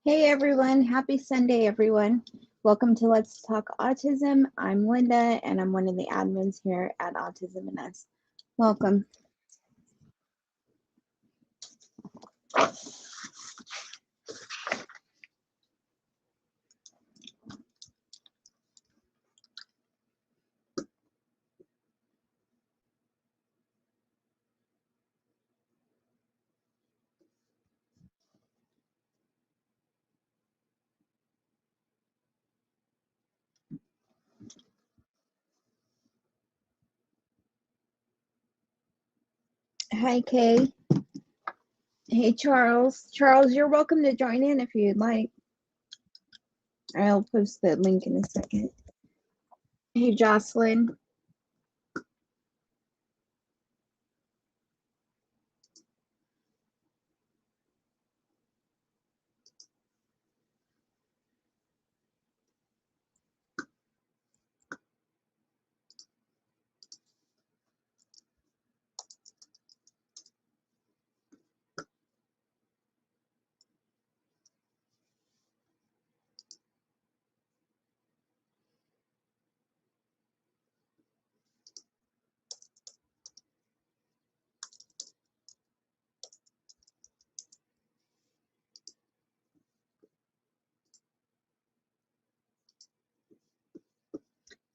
Hey everyone, happy Sunday everyone. Welcome to Let's Talk Autism. I'm Linda and I'm one of the admins here at AutismAndUs. Welcome. Hi Kay. Hey Charles. Charles, you're welcome to join in if you'd like. I'll post the link in a second. Hey Jocelyn.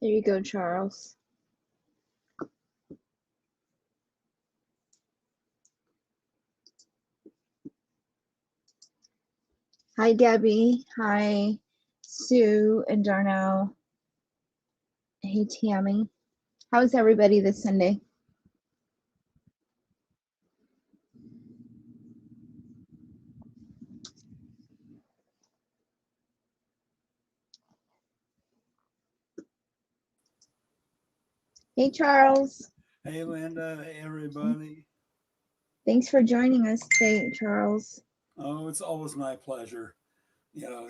There you go, Charles. Hi Debbie. Hi Sue and Darnell. Hey Tammy. How's everybody this Sunday? Hey Charles. Hey Linda, hey everybody. Thanks for joining us today, Charles. Oh, it's always my pleasure. You know,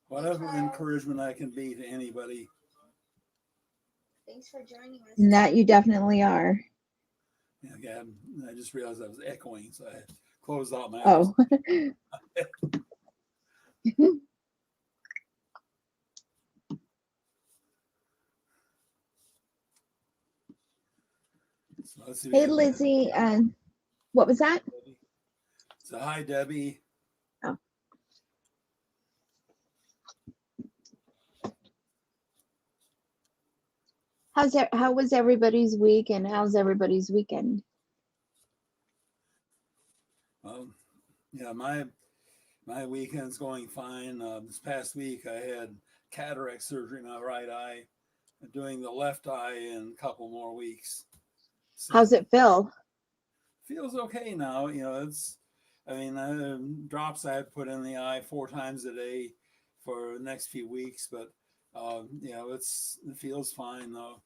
whatever encouragement I can be to anybody. Thanks for joining us. And that you definitely are. Yeah, again, I just realized I was echoing, so I closed out my eyes. So hey Lizzie, what was that? So hi Debbie. Oh. How was everybody's week and how's everybody's weekend? Yeah, my weekend's going fine. This past week I had cataract surgery in my right eye. I'm doing the left eye in a couple more weeks. So, how's it feel? Feels okay now. You know, drops I had put in the eye 4 times a day for the next few weeks, but you know, it feels fine though.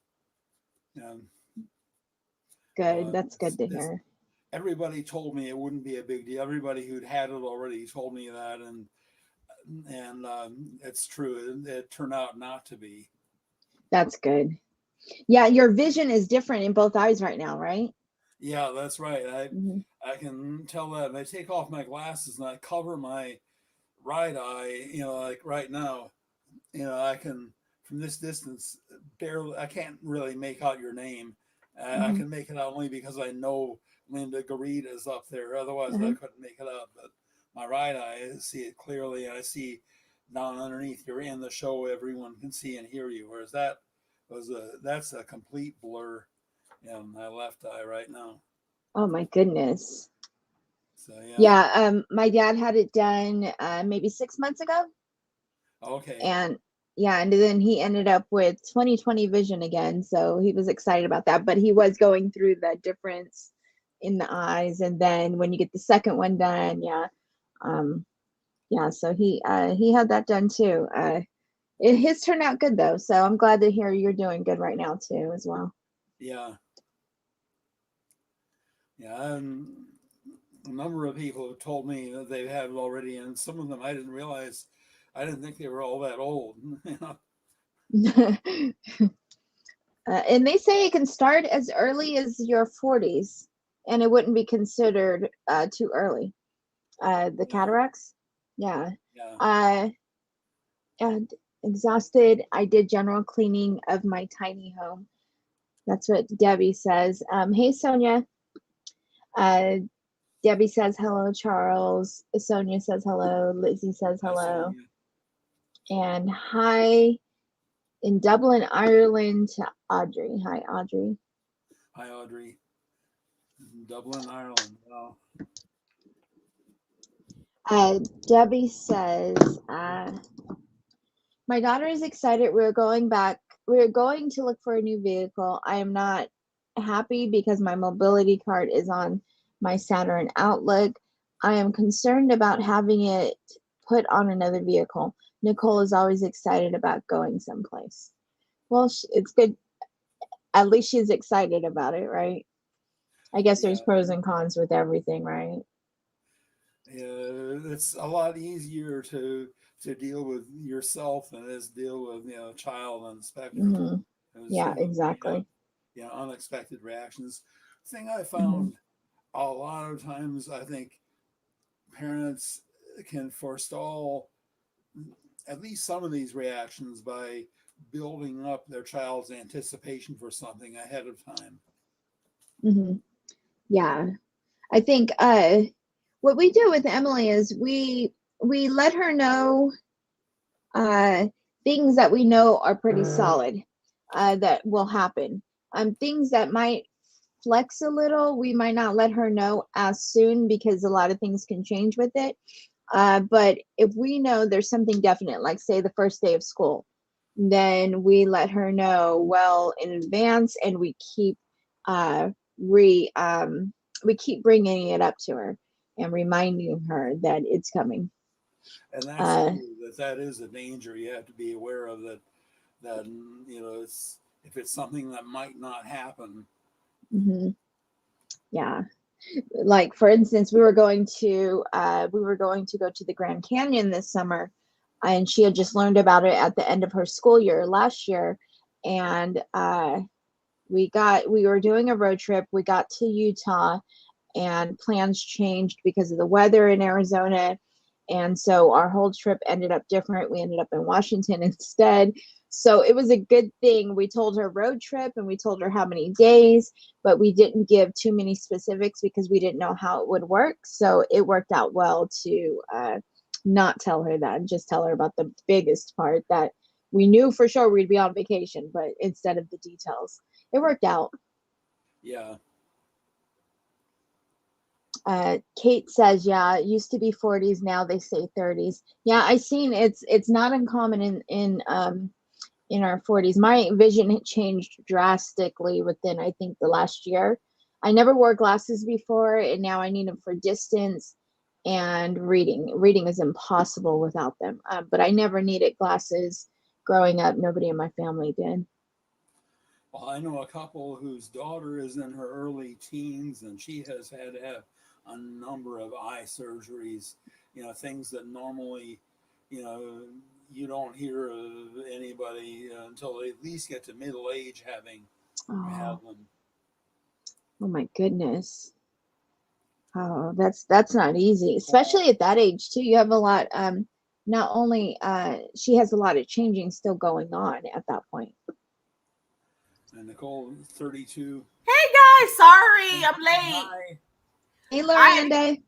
Good. That's good to hear. Everybody told me it wouldn't be a big deal. Everybody who'd had it already told me that, and it's true. It turned out not to be. That's good. Yeah, your vision is different in both eyes right now, right? Yeah, that's right. I can tell that. And I take off my glasses and I cover my right eye, you know, like right now, you know, I can, from this distance, barely, I can't really make out your name. I can make it out only because I know Linda Garita is up there. Otherwise, I couldn't make it out. But my right eye, I see it clearly. And I see down underneath, you're in the show, everyone can see and hear you. Whereas that's a complete blur in my left eye right now. Oh my goodness. So my dad had it done maybe 6 months ago. Okay. And then he ended up with 20/20 vision again, so he was excited about that, but he was going through the difference in the eyes, and then when you get the second one done, so he had that done too. His turned out good though, so I'm glad to hear you're doing good right now too as well. Yeah. A number of people have told me that they've had it already, and some of them I didn't realize. I didn't think they were all that old. And they say it can start as early as your 40s, and it wouldn't be considered too early. The cataracts. Yeah. Yeah. And exhausted. I did general cleaning of my tiny home. That's what Debbie says. Hey, Sonia. Uh, Debbie says hello, Charles. Sonia says hello. Lizzie says Hi, hello. Sonia. And hi in Dublin, Ireland to Audrey. Hi, Audrey. Hi, Audrey. Dublin, Ireland. Wow. Debbie says, my daughter is excited. We're going to look for a new vehicle. I am not happy because my mobility card is on my Saturn Outlook. I am concerned about having it put on another vehicle. Nicole is always excited about going someplace. Well, it's good. At least she's excited about it, right? I guess there's Yeah. pros and cons with everything, right? Yeah, it's a lot easier to deal with yourself than it is deal with a child on the spectrum. Mm-hmm. Yeah, exactly. Unexpected reactions. Thing I Mm-hmm. found a lot of times, I think parents can forestall at least some of these reactions by building up their child's anticipation for something ahead of time. Mm-hmm. Yeah, I think what we do with Emily is we let her know things that we know are pretty solid that will happen. Things that might flex a little, we might not let her know as soon because a lot of things can change with it. But if we know there's something definite, like say the first day of school, then we let her know well in advance, and we keep we keep bringing it up to her and reminding her that it's coming. And that's true. That is a danger you have to be aware of. That it's if it's something that might not happen. Mm-hmm. Yeah. Like for instance, we were going to go to the Grand Canyon this summer, and she had just learned about it at the end of her school year last year, and we were doing a road trip. We got to Utah, and plans changed because of the weather in Arizona, and so our whole trip ended up different. We ended up in Washington instead. So it was a good thing. We told her road trip and we told her how many days, but we didn't give too many specifics because we didn't know how it would work. So it worked out well to not tell her that and just tell her about the biggest part that we knew for sure we'd be on vacation, but instead of the details, it worked out. Yeah. Kate says, yeah, it used to be 40s, now they say 30s. Yeah, I seen it's not uncommon in our 40s. My vision changed drastically within, I think, the last year. I never wore glasses before, and now I need them for distance and reading. Reading is impossible without them. But I never needed glasses growing up. Nobody in my family did. Well, I know a couple whose daughter is in her early teens, and she has had to have a number of eye surgeries. Things that normally, you know, you don't hear of anybody until they at least get to middle age having had Oh, them. oh my goodness. Oh, that's not easy, especially at that age too. You have a lot. Not only she has a lot of changing still going on at that point. And Nicole, 32. Hey guys, sorry I'm late. Hi. Hey, Loranda.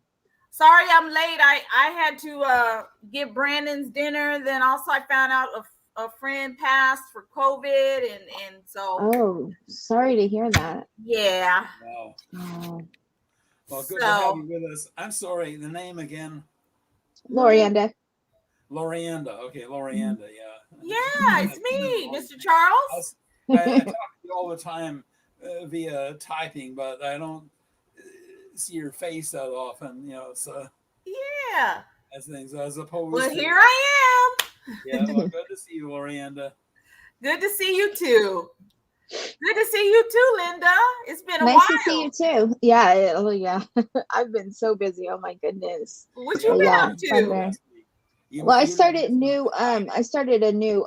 Sorry I'm late. I had to get Brandon's dinner. Then also I found out a friend passed for COVID, and so. Oh, sorry to hear that. Yeah. Wow. Oh. Well, good to have you with us. I'm sorry, the name again? Lorianda. Lorianda. Okay, Lorianda, yeah. Yeah, it's me, Mr. Charles. I talk to you all the time via typing, but I don't see your face that often, so Yeah. as things as opposed Well, to here I am. yeah, well, good to see you, Lorianda. Good to see you too. Good to see you too, Linda. It's been a while. Nice to see you too. Yeah, oh yeah. I've been so busy. Oh my goodness. What you been up to? Well, I started a new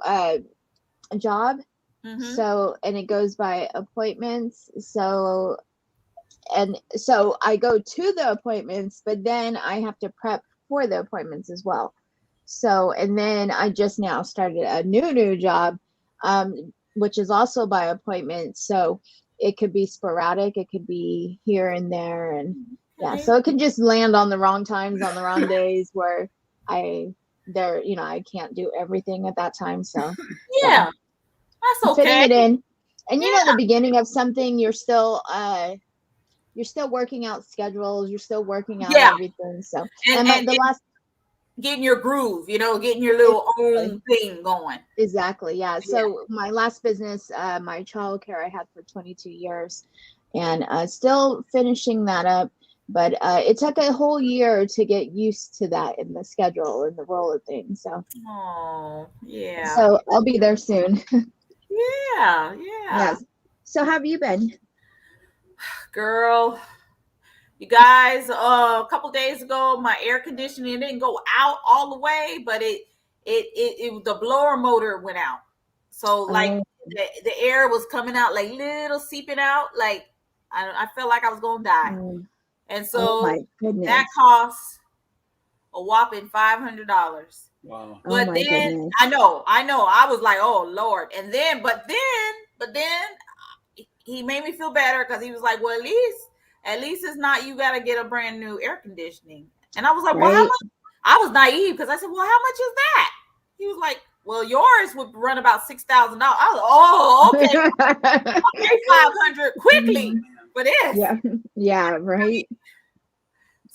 job. Mm-hmm. So, and it goes by appointments. So I go to the appointments, but then I have to prep before the appointments as well. So, and then I just now started a new job, which is also by appointment. So it could be sporadic, it could be here and there, and yeah, so it can just land on the wrong times, on the wrong days where I can't do everything at that time. So yeah, that's okay. Fitting it in, and the beginning of something, you're still working out schedules, you're still working out everything. So and the last. Getting your groove, getting your little own thing going. Exactly. Yeah. So my last business, my childcare, I had for 22 years, and still finishing that up. But it took a whole year to get used to that in the schedule and the role of things. So. Oh, yeah. So I'll be there soon. Yeah. Yes. So how have you been? Girl, you guys, a couple days ago, my air conditioning didn't go out all the way, but it the blower motor went out. So like the air was coming out like little seeping out. Like I felt like I was gonna die. And so that costs a whopping $500. Wow. But then I know. I was like, oh Lord. And then, but then he made me feel better because he was like, well, at least it's not you got to get a brand new air conditioning. And I was like, well, how much? I was naive because I said, well, how much is that? He was like, well, yours would run about $6,000. I was like, oh, okay. Okay, 500 quickly for this. Yeah, right.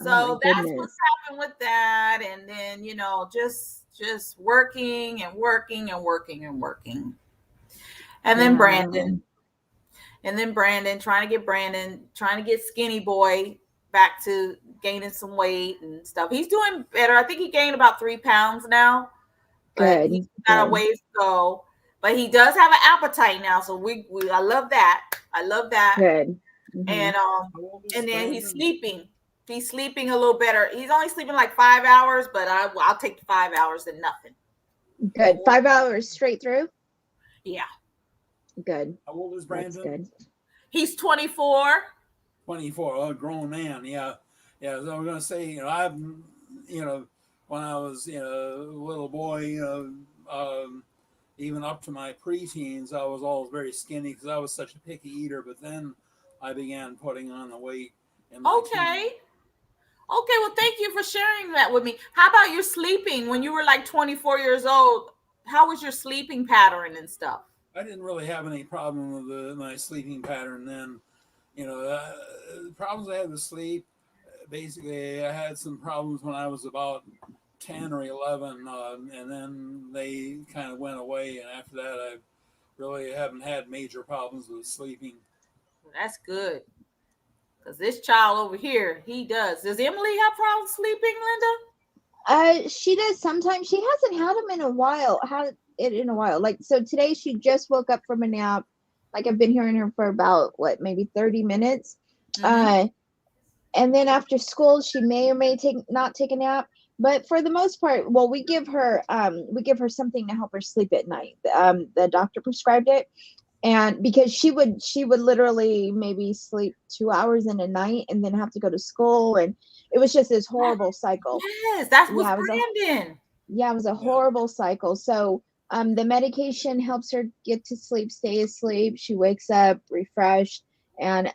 So that's what's happened with that. And then, just working and working and working and working. And then Brandon, trying to get skinny boy back to gaining some weight and stuff. He's doing better. I think he gained about 3 pounds now. But he's got a ways to go. But he does have an appetite now. So I love that. Good. Mm-hmm. And then he's sleeping. He's sleeping a little better. He's only sleeping like 5 hours, but I'll take the 5 hours and nothing. Good. 5 hours straight through? Yeah. Good. How old is Brandon? That's good. He's 24. 24, a grown man. Yeah. Yeah. So I'm going to say, when I was, a little boy, even up to my preteens, I was always very skinny because I was such a picky eater. But then I began putting on the weight. Okay. Well, thank you for sharing that with me. How about your sleeping when you were like 24 years old? How was your sleeping pattern and stuff? I didn't really have any problem with my sleeping pattern then. The problems I had with sleep, basically I had some problems when I was about 10 or 11, and then they kind of went away. And after that, I really haven't had major problems with sleeping. Well, that's good. Because this child over here, he does. Does Emily have problems sleeping, Linda? She does sometimes. She hasn't had them in a while. Like, so today she just woke up from a nap. Like, I've been hearing her for about maybe 30 minutes. Mm-hmm. And then after school, she may or may not take a nap. But for the most part, well, we give her something to help her sleep at night. The doctor prescribed it. And because she would literally maybe sleep 2 hours in a night and then have to go to school. And it was just this horrible cycle. Yes, that's what Brandon. It was a horrible cycle. So the medication helps her get to sleep, stay asleep. She wakes up refreshed. And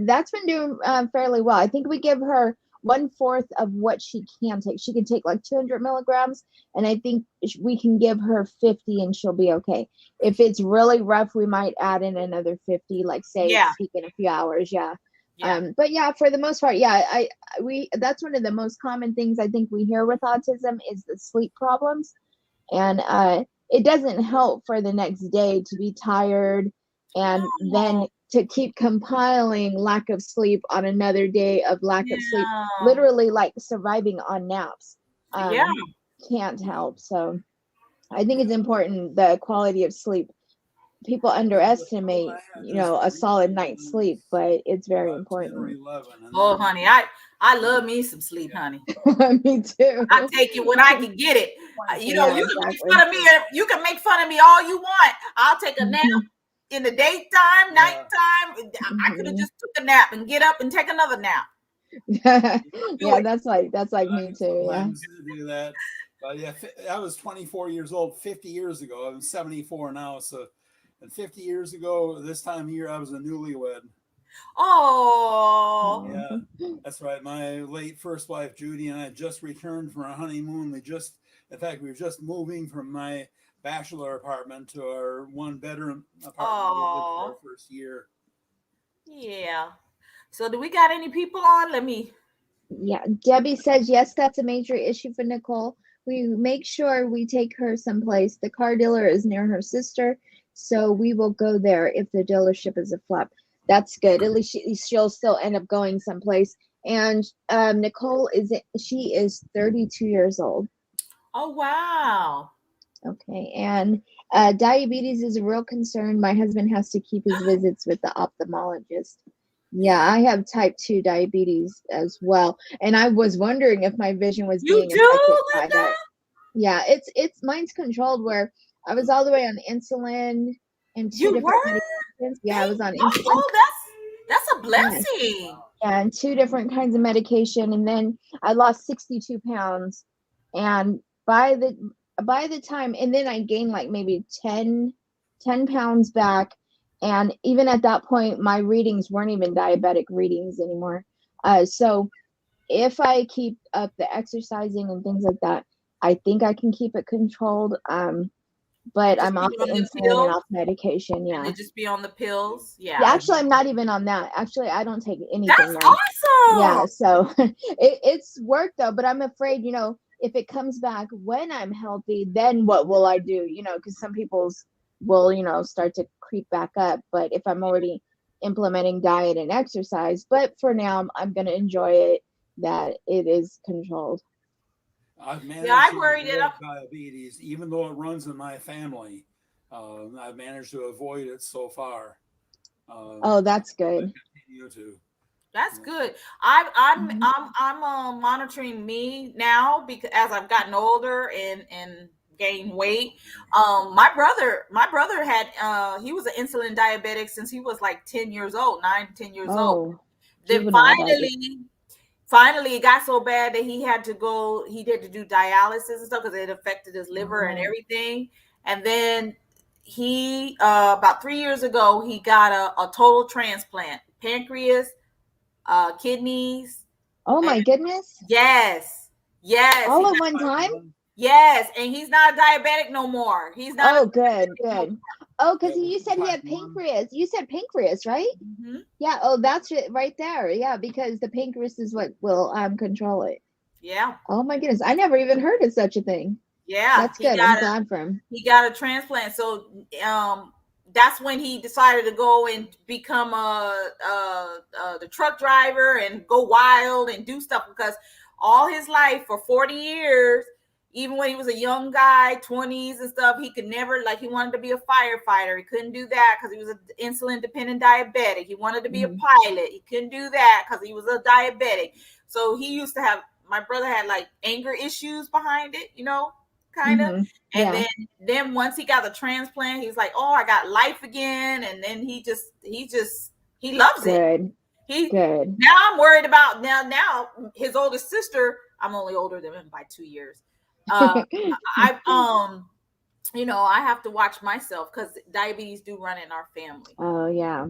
that's been doing fairly well. I think we give her 1/4 of what she can take. She can take like 200 milligrams, and I think we can give her 50 and she'll be okay. If it's really rough, we might add in another 50, like say speak in a few hours. But for the most part, that's one of the most common things I think we hear with autism is the sleep problems. And it doesn't help for the next day to be tired and then to keep compiling lack of sleep on another day of lack of sleep, literally like surviving on naps, can't help. So I think it's important, the quality of sleep. People underestimate, a solid night's sleep, but it's very important. Oh, honey, I love me some sleep, honey. Me too. I take it when I can get it. You can make fun of me. You can make fun of me all you want. I'll take a nap. In the daytime, nighttime, I could have just took a nap and get up and take another nap. Yeah, that's like I me can too. Yeah. sometimes do that. But yeah, I was 24 years old 50 years ago. I'm 74 now. So, and 50 years ago, this time of year, I was a newlywed. Oh, Yeah, that's right. My late first wife, Judy, and I just returned from our honeymoon. In fact, we were just moving from my bachelor apartment to our one bedroom apartment we lived for our oh, first year. yeah. So do we got any people on? Let me. Yeah, Debbie says yes, that's a major issue for Nicole. We make sure we take her someplace. The car dealer is near her sister, so we will go there if the dealership is a flop. That's good. At least she'll still end up going someplace. And Nicole she is 32 years old. Oh, wow. Okay, and diabetes is a real concern. My husband has to keep his visits with the ophthalmologist. Yeah, I have type 2 diabetes as well. And I was wondering if my vision was You being do, affected by Linda? that. Yeah, it's mine's controlled where I was all the way on insulin and 2 You different were? medications. Yeah, I was on Oh, insulin. oh, that's a blessing. Yeah, and 2 different kinds of medication. And then I lost 62 pounds. And by the time, and then I gained like maybe 10 pounds back. And even at that point, my readings weren't even diabetic readings anymore. So if I keep up the exercising and things like that, I think I can keep it controlled. But Just I'm be off the on the insulin and pills, off medication. and Yeah. then just be on the pills. Yeah, Yeah. actually, I'm not even on that. Actually, I don't take anything That's now. Yeah, awesome. so it's work though, but I'm afraid, if it comes back when I'm healthy, then what will I do? Because some people's will, start to creep back up. But if I'm already implementing diet and exercise, but for now, I'm going to enjoy it that it is controlled. I've Yeah, managed I to worried it avoid up. diabetes, even though it runs in my family. I've managed to avoid it so far. Oh, that's good. Continue to. That's Yeah. good. I'm Mhm. I'm I'm monitoring me now because as I've gotten older and gained weight. My brother had he was an insulin diabetic since he was like 10 years old, 9, 10 years old. Oh, Then juvenile diabetes. finally it got so bad that he had to do dialysis and stuff because it affected his liver and Oh. everything. And then he about 3 years ago he got a total transplant, pancreas, kidneys. Oh my And goodness. yes, yes, All at one time? yes, and he's not a diabetic no more. He's not Oh, a good, diabetic no good. Oh, because Yeah, you said he type had 1. pancreas. You said pancreas, right? more. Mhm. Yeah. Oh, that's it right there. Yeah, because the pancreas is what will control it. Yeah, Oh my goodness, I never even heard of such a thing. yeah, That's good. I'm glad for him. he got a transplant. So that's when he decided to go and become the truck driver and go wild and do stuff because all his life for 40 years, even when he was a young guy, 20s and stuff, he could never, like, he wanted to be a firefighter. He couldn't do that because he was an insulin dependent diabetic. He wanted to be a pilot. He couldn't do that because he was a diabetic. So he used to have, my brother had like anger issues behind it, kind of. And Yeah. then once he got the transplant, he's like, oh, I got life again. And then he loves it. Good. Now I'm worried about now his oldest sister. I'm only older than him by 2 years. I have to watch myself because diabetes do run in our family. Oh yeah.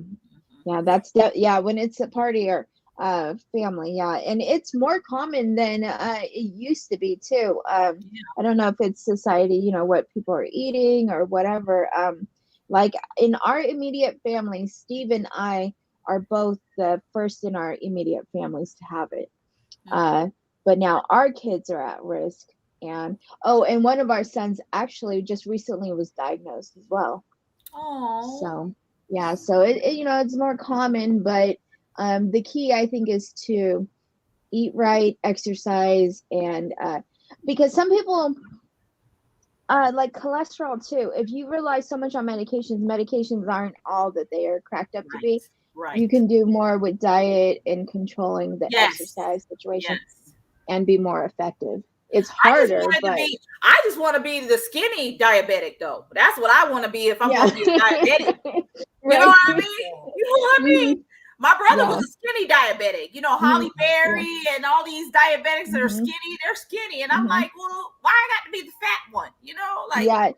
Yeah, that's when it's a party or family, yeah, and it's more common than it used to be too. I don't know if it's society, what people are eating or whatever. Like in our immediate family, Steve and I are both the first in our immediate families to have it. But now our kids are at risk, and one of our sons actually just recently was diagnosed as well. Oh. So yeah, so it's more common, but the key I think is to eat right, exercise, and because some people like cholesterol too. If you rely so much on medications aren't all that they are cracked up to be. Right. You can do more with diet and controlling the exercise situation and be more effective. It's harder, I just want to be the skinny diabetic though. That's what I want to be if I'm going to be a diabetic. You know what I mean? You know what I mean? My brother Yeah. was a skinny diabetic. You know, Holly Berry and all these diabetics that are skinny, they're skinny. And I'm like, well, why I got to be the fat one? You know, like, yeah.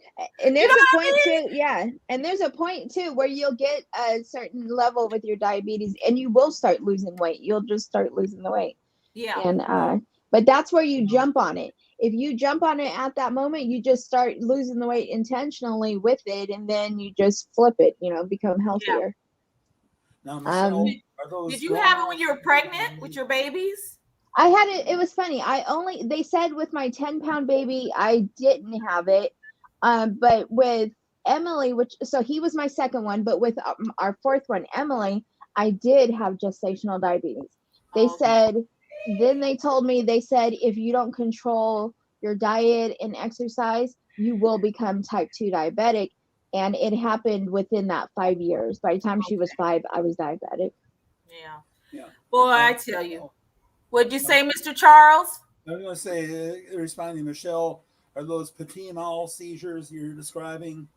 And there's you know a point too, yeah. And there's a point too where you'll get a certain level with your diabetes and you will start losing weight. You'll just start losing the weight. Yeah. And but that's where you jump on it. If you jump on it at that moment, you just start losing the weight intentionally with it, and then you just flip it, you know, become healthier. Now, Michelle, did you have it when you were pregnant with your babies? I had it. It was funny. They said with my 10-pound baby, I didn't have it. But with Emily, so he was my second one, but with our fourth one, Emily, I did have gestational diabetes. They said, then they told me, if you don't control your diet and exercise, you will become type 2 diabetic. And it happened within that 5 years. By the time she was 5, I was diabetic. Yeah. Boy, I tell you. What'd you say, Mr. Charles? I was going to say, responding to Michelle, are those petit mal seizures you're describing?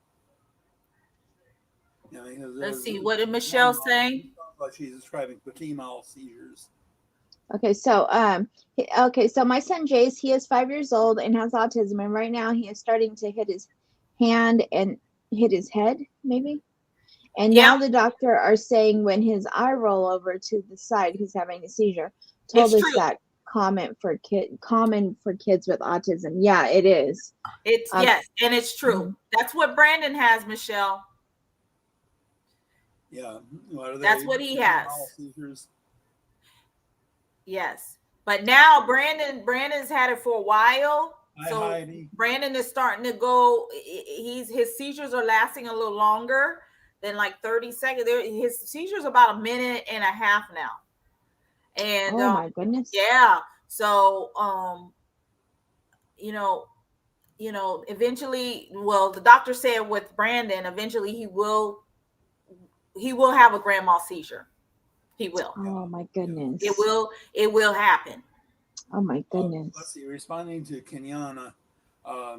Yeah, let's see. What did Michelle say? Like she's describing petit mal seizures. Okay, so my son Jace, he is 5 years old and has autism, and right now he is starting to hit his hand and hit his head, maybe. And now the doctor are saying when his eye roll over to the side, he's having a seizure. Told us that common for kids with autism. Yeah, it is. It's yes, and it's true. That's what Brandon has, Michelle. Yeah, that's what he has. Seizures? Yes, but now Brandon's had it for a while. So Brandon is starting to go. His seizures are lasting a little longer than like 30 seconds. His seizures about a minute and a half now. And oh my goodness. Yeah. So eventually, well, the doctor said with Brandon, eventually he will have a grand mal seizure. He will. Oh my goodness. It will happen. Oh my goodness. Let's see, responding to Kenyana, a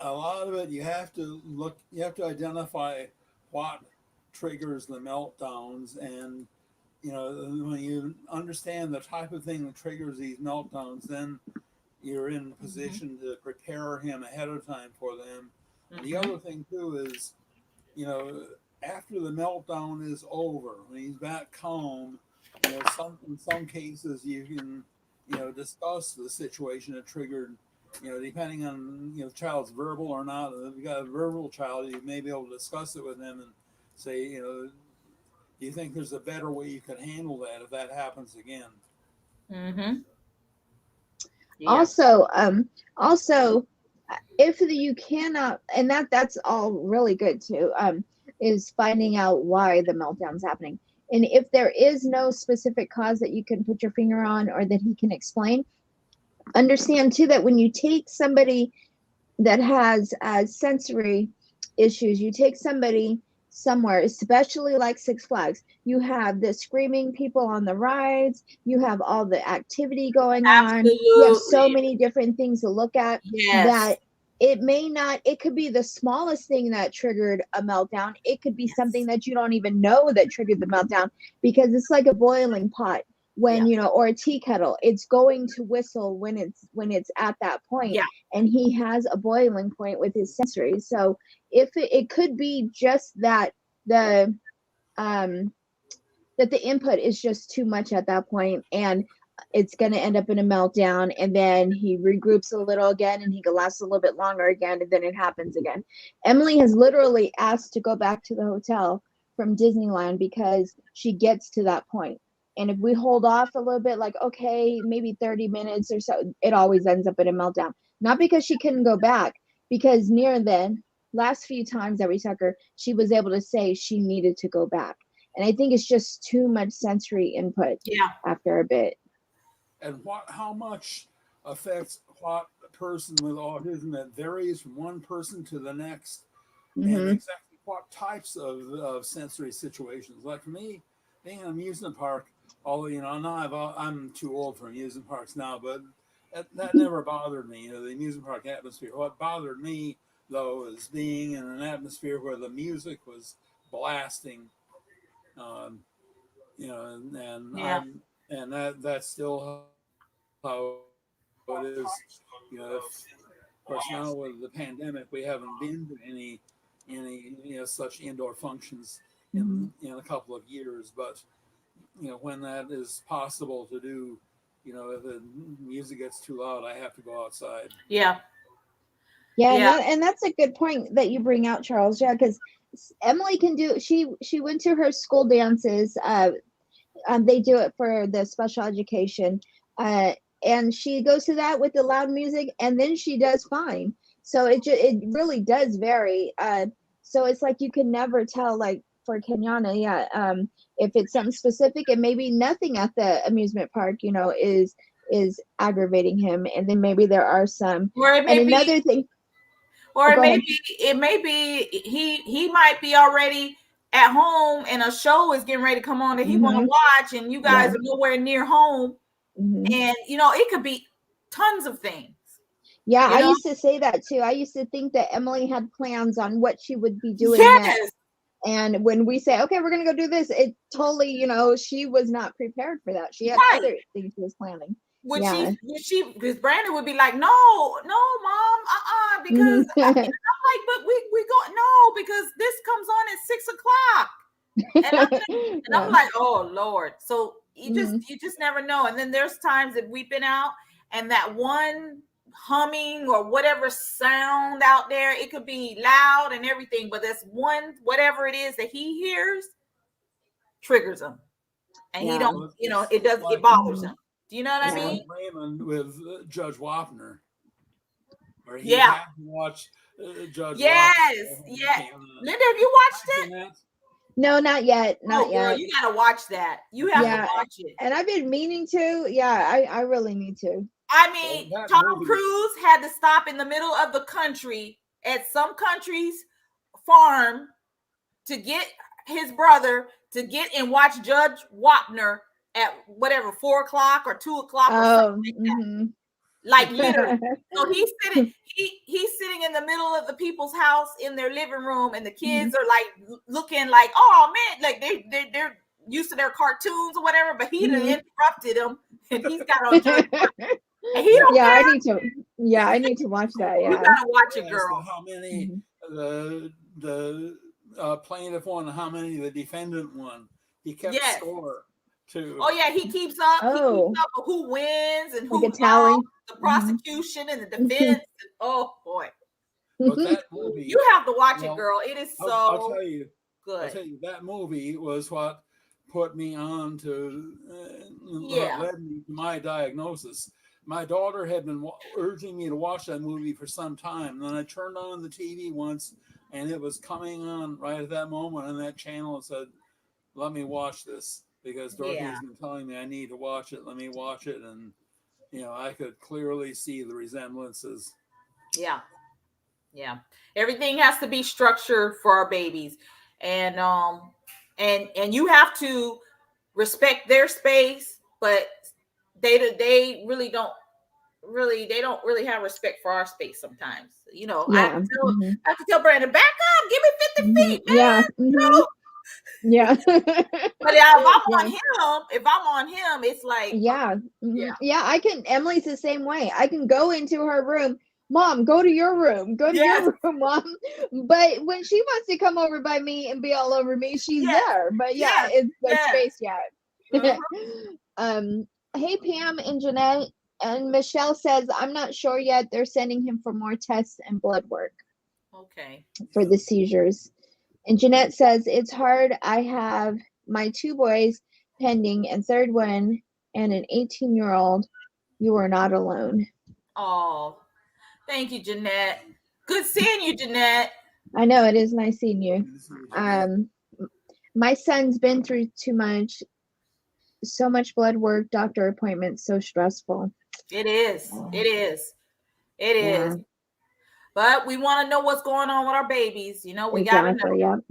lot of it you have to identify what triggers the meltdowns, and when you understand the type of thing that triggers these meltdowns, then you're in a position to prepare him ahead of time for them. And the other thing too is, after the meltdown is over, when he's back home, in some cases you can, discuss the situation that triggered, depending on, the child's verbal or not. If you got a verbal child, you may be able to discuss it with them and say, do you think there's a better way you could handle that if that happens again? Mm-hmm. Yeah. Also, if you cannot, and that's all really good too, is finding out why the meltdown's happening. And if there is no specific cause that you can put your finger on or that he can explain, understand too that when you take somebody that has sensory issues, you take somebody somewhere, especially like Six Flags, you have the screaming people on the rides, you have all the activity going on, you have so many different things to look at. That it could be the smallest thing that triggered a meltdown. It could be something that you don't even know that triggered the meltdown, because it's like a boiling pot when or a tea kettle. It's going to whistle when it's at that point. And he has a boiling point with his sensory. So if it could be just that the input is just too much at that point, and it's going to end up in a meltdown, and then he regroups a little again, and he can last a little bit longer again, and then it happens again. Emily has literally asked to go back to the hotel from Disneyland because she gets to that point. And if we hold off a little bit, like, okay, maybe 30 minutes or so, it always ends up in a meltdown. Not because she couldn't go back, because near the last few times that we took her, she was able to say she needed to go back. And I think it's just too much sensory input after a bit. And how much affects what person with autism? That varies from one person to the next. And exactly what types of sensory situations. Like for me, being in an amusement park, although, now I'm too old for amusement parks now, but that never bothered me, the amusement park atmosphere. What bothered me, though, is being in an atmosphere where the music was blasting, you know, and Yeah. that's still how it is. You know, of course, now with the pandemic, we haven't been to any such indoor functions in a couple of years. But when that is possible to do, if the music gets too loud, I have to go outside. Yeah. Yeah, Yeah. and that's a good point that you bring out, Charles. Yeah, because Emily can do. She went to her school dances. They do it for the special education, and she goes to that with the loud music, and then she does fine. So it really does vary. So it's like you can never tell. Like for Kenyana, yeah, if it's something specific, and maybe nothing at the amusement park, is aggravating him, and then maybe there are some. Or it may And be, another thing. or Go ahead. it may be he might be already at home and a show is getting ready to come on that he want to watch, and you guys are nowhere near home, and it could be tons of things. Yeah, I used to say that too. I used to think that Emily had plans on what she would be doing next. And when we say, okay, we're going to go do this, it totally, she was not prepared for that. She had other things she was planning. Because Brandon would be like, no, mom, because I'm like, but we go, no, because this comes on at 6:00. And I'm like, oh Lord. So you just never know. And then there's times that we've been out and that one humming or whatever sound out there, it could be loud and everything, but that's one, whatever it is that he hears triggers him. And he don't, it bothers him. Do you know what I mean? Like Raymond with Judge Wapner, where he had to watch Judge Wapner. Yes. Linda, have you watched it? No, not yet. Not yet. Girl, you gotta watch that. You have to watch it. And I've been meaning to. Yeah, I really need to. I mean, Tom Cruise had to stop in the middle of the country at some country's farm to get his brother to get and watch Judge Wapner at whatever 4:00 or 2:00 or something like that. Like literally. So he's sitting in the middle of the people's house in their living room, and the kids are like looking like, oh man, like they're used to their cartoons or whatever, but he done interrupted them, and he's got on Judge Wapner. And he don't care. I need to watch that. Yeah, you gotta watch it, girl. How many the plaintiff won? How many the defendant won? He kept score too. Oh yeah, he keeps up. He keeps up with who wins and who lost, the prosecution and the defense. Oh boy, but that movie, you have to watch it, girl. It is so I'll tell you, good. I'll tell you, that movie was what put me on to led me to my diagnosis. My daughter had been urging me to watch that movie for some time. And then I turned on the TV once, and it was coming on right at that moment on that channel and said, let me watch this, because Dorothy's been telling me I need to watch it. Let me watch it. And, I could clearly see the resemblances. Yeah. Yeah. Everything has to be structured for our babies. And you have to respect their space, but they don't really have respect for our space sometimes. I have to tell Brandon, back up, give me 50 feet, man. Yeah. But if I'm on him, it's like I can. Emily's the same way. I can go into her room. Mom, go to your room. Go to your room, Mom. But when she wants to come over by me and be all over me, she's there. But it's the space. Hey, Pam and Jeanette. And Michelle says, I'm not sure yet. They're sending him for more tests and blood work. Okay. For the seizures. And Jeanette says, it's hard. I have my 2 boys pending and third one and an 18-year-old. You are not alone. Oh, thank you, Jeanette. Good seeing you, Jeanette. I know, it is nice seeing you. My son's been through too much. So much blood work, doctor appointments, so stressful. It is. It is. But we want to know what's going on with our babies. We got to know.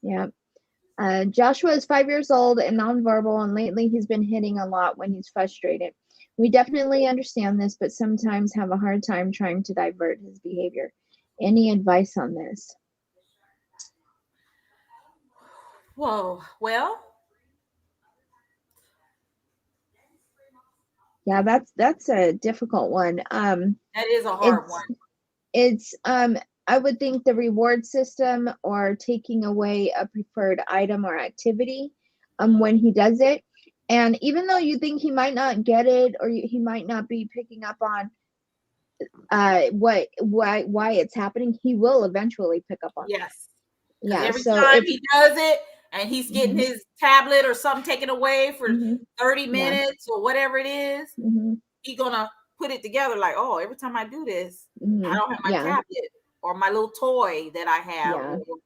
Yep. Joshua is 5 years old and nonverbal, and lately he's been hitting a lot when he's frustrated. We definitely understand this, but sometimes have a hard time trying to divert his behavior. Any advice on this? Whoa. Well, Yeah, that's a difficult one. that is a hard It's one. it's I would think the reward system or taking away a preferred item or activity when he does it. And even though you think he might not get it or he might not be picking up on why it's happening, he will eventually pick up on that. Yes. Because Yeah, every so time if he does it and he's getting Mhm. his tablet or something taken away for Mhm. 30 Yeah. minutes or whatever it is, Mhm. he's gonna put it together like, oh, every time I do this, I Mhm. don't have my Yeah. tablet or my little toy that I have. Yeah. Or,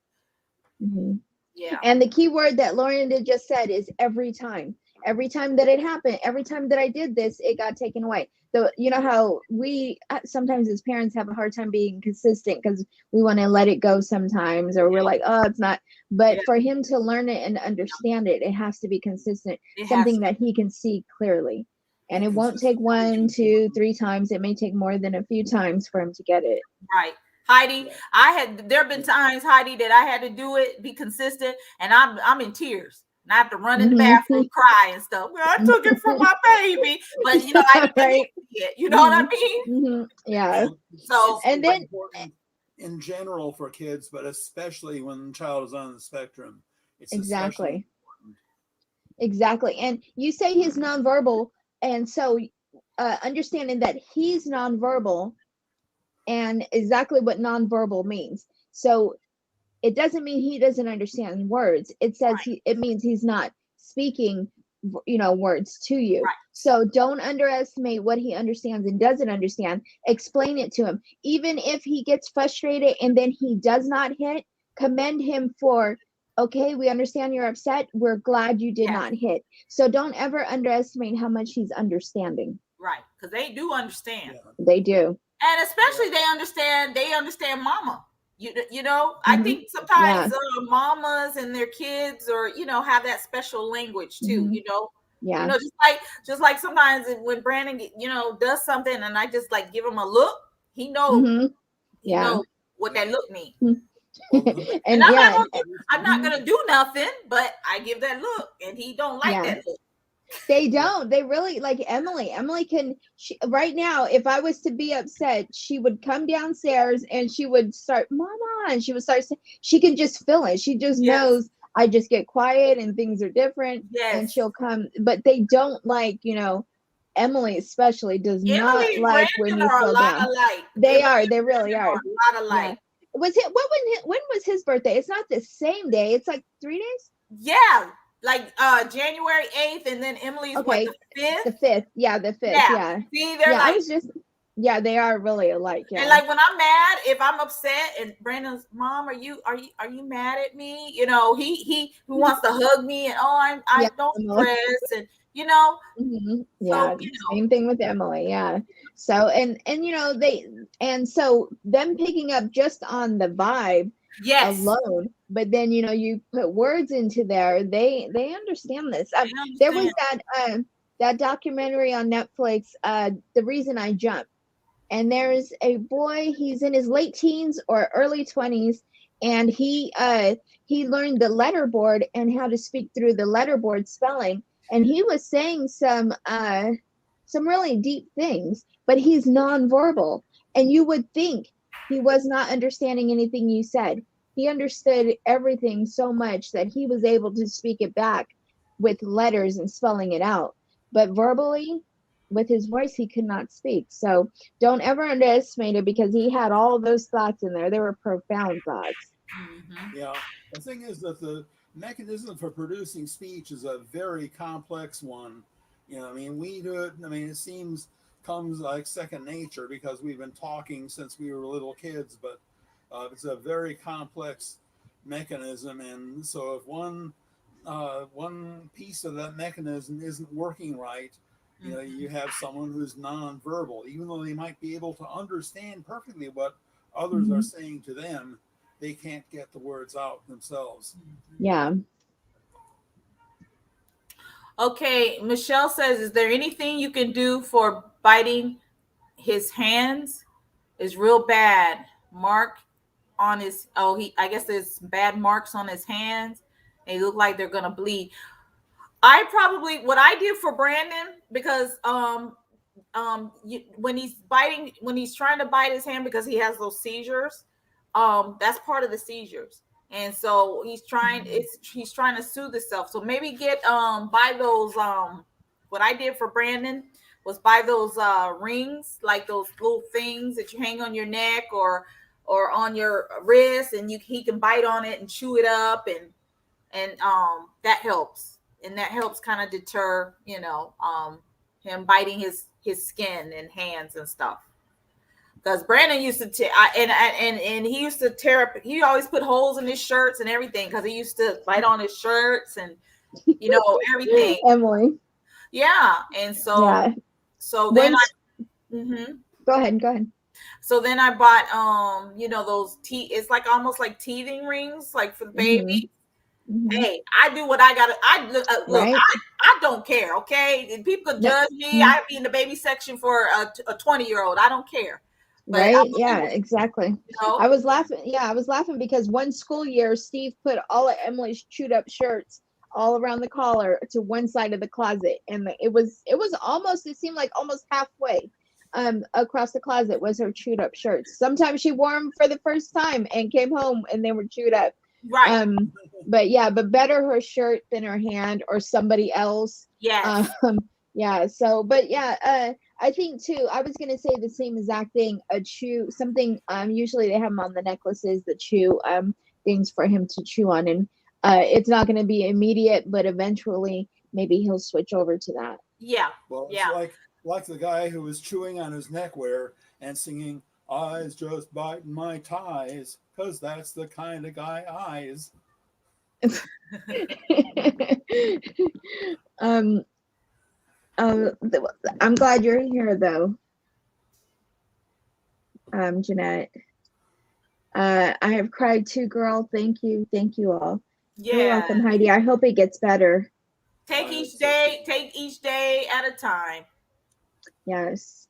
Mhm. yeah. And the key word that Lauren did just said is every time. Every time that it happened, every time that I did this, it got taken away. So you know how we sometimes as parents have a hard time being consistent because we want to let it go sometimes, or we're like, oh, it's not. But Yeah. for him to learn it and understand it, it has to be consistent, It has something to that he can see clearly. And And it won't take consistency 1, 2, 3 times. It may take more than a few times for him to get it. right. Heidi, Yeah. there have been times, Heidi, that I had to do it, be consistent, and I'm in tears. And I have to run in the bathroom, cry and stuff. Well, I took it from my baby. But you know, I Right. see it. You know what I mean? Mhm. Yeah. So It's And then important in general for kids, but especially when the child is on the spectrum. It's especially important. Exactly. And you say he's nonverbal. And so understanding that he's nonverbal and exactly what nonverbal means. So it doesn't mean he doesn't understand words. It says it means he's not speaking, words to you. right. So don't underestimate what he understands and doesn't understand. Explain it to him. Even if he gets frustrated and then he does not hit, commend him for, okay, we understand you're upset. We're glad you did Yes. not hit. So don't ever underestimate how much he's understanding. Right. Because they do understand. Yeah. They do. And especially they understand mama. You know, I Mhm. think sometimes Yeah. mamas and their kids or have that special language too, Mhm. Yeah. just like sometimes when Brandon does something and I just like give him a look, he knows Mhm. Yeah. what that look means. And And yeah, I'm not gonna do nothing, but I give that look and he don't like yeah. that look. They don't. They really like Emily. Emily can right now, if I was to be upset, she would come downstairs and she would start, Mama, and she would start she can just feel it. She just Yes. knows I just get quiet and things are different and Yes. she'll come. But they don't like, Emily especially does not Emily and like when Brandon you are a slow lot down. alike. They Emily are. and They really Brandon are. are a lot Yeah. alike. Was it when was his birthday? It's not the same day. It's like 3 days. Yeah, like January 8th, and then Emily's what, Okay, the 5th? the 5th. Yeah, the 5th. Yeah. Yeah. See, they're Yeah, I like, was just yeah, they are really alike. and Yeah. like when I'm mad, if I'm upset, and Brandon's mom, are you mad at me? He wants to hug me, and I Yeah. don't Emily. stress, and Yeah, so same thing with Emily. Yeah. So so them picking up just on the vibe yes, alone, but then you put words into there, they understand this. I There was understand. that documentary on Netflix, The Reason I Jump. And there's a boy, he's in his late teens or early 20s, and he learned the letterboard and how to speak through the letterboard spelling, and he was saying some really deep things, but he's nonverbal, and you would think he was not understanding anything you said. He understood everything so much that he was able to speak it back with letters and spelling it out, but verbally with his voice he could not speak. So don't ever underestimate it, because he had all those thoughts in there. They were profound thoughts. Mm-hmm. Yeah. The thing is that the mechanism for producing speech is a very complex one. I mean, we do it. I mean, it comes like second nature because we've been talking since we were little kids, but it's a very complex mechanism. And so if one piece of that mechanism isn't working right, you have someone who's nonverbal, even though they might be able to understand perfectly what others are saying to them, they can't get the words out themselves. Yeah. Okay, Michelle says, is there anything you can do for biting his hands? Is real bad. Mark on his I guess there's bad marks on his hands. They look like they're gonna bleed. What I did for Brandon, because when he's trying to bite his hand because he has those seizures, that's part of the seizures, and so he's trying to soothe himself. So maybe buy those what I did for Brandon was buy those rings, like those little things that you hang on your neck or on your wrist, and he can bite on it and chew it up, and that helps, and that helps kind of deter him biting his skin and hands and stuff. Because Brandon used to and he used to tear up. He always put holes in his shirts and everything because he used to bite on his shirts and everything. Emily. Yeah, and so Yeah. so then Go ahead. So then I bought those it's like almost like teething rings, like for the baby. Hey, I do what I gotta. Look. Right. I don't care. Okay, and people could judge me. I'd be in the baby section for a 20-year-old. I don't care. But right. Yeah. Exactly. know? I was laughing. Yeah, I was laughing because one school year, Steve put all of Emily's chewed up shirts all around the collar to one side of the closet, and it was almost. It seemed like almost halfway. Across the closet was her chewed up shirts. Sometimes she wore them for the first time and came home and they were chewed up. Right. But better her shirt than her hand or somebody else. Yes. Yeah. So, but yeah, I think too, I was going to say the same exact thing, something, usually they have them on the necklaces, the chew, things for him to chew on. And, it's not going to be immediate, but eventually maybe he'll switch over to that. Yeah. Well, it's like the guy who was chewing on his neckwear and singing, "Eyes just biting my ties, 'cause that's the kind of guy eyes." I'm glad you're here though, Jeanette. I have cried too, girl. Thank you all. Yeah. You're welcome, Heidi. I hope it gets better. Take each day at a time. Yes.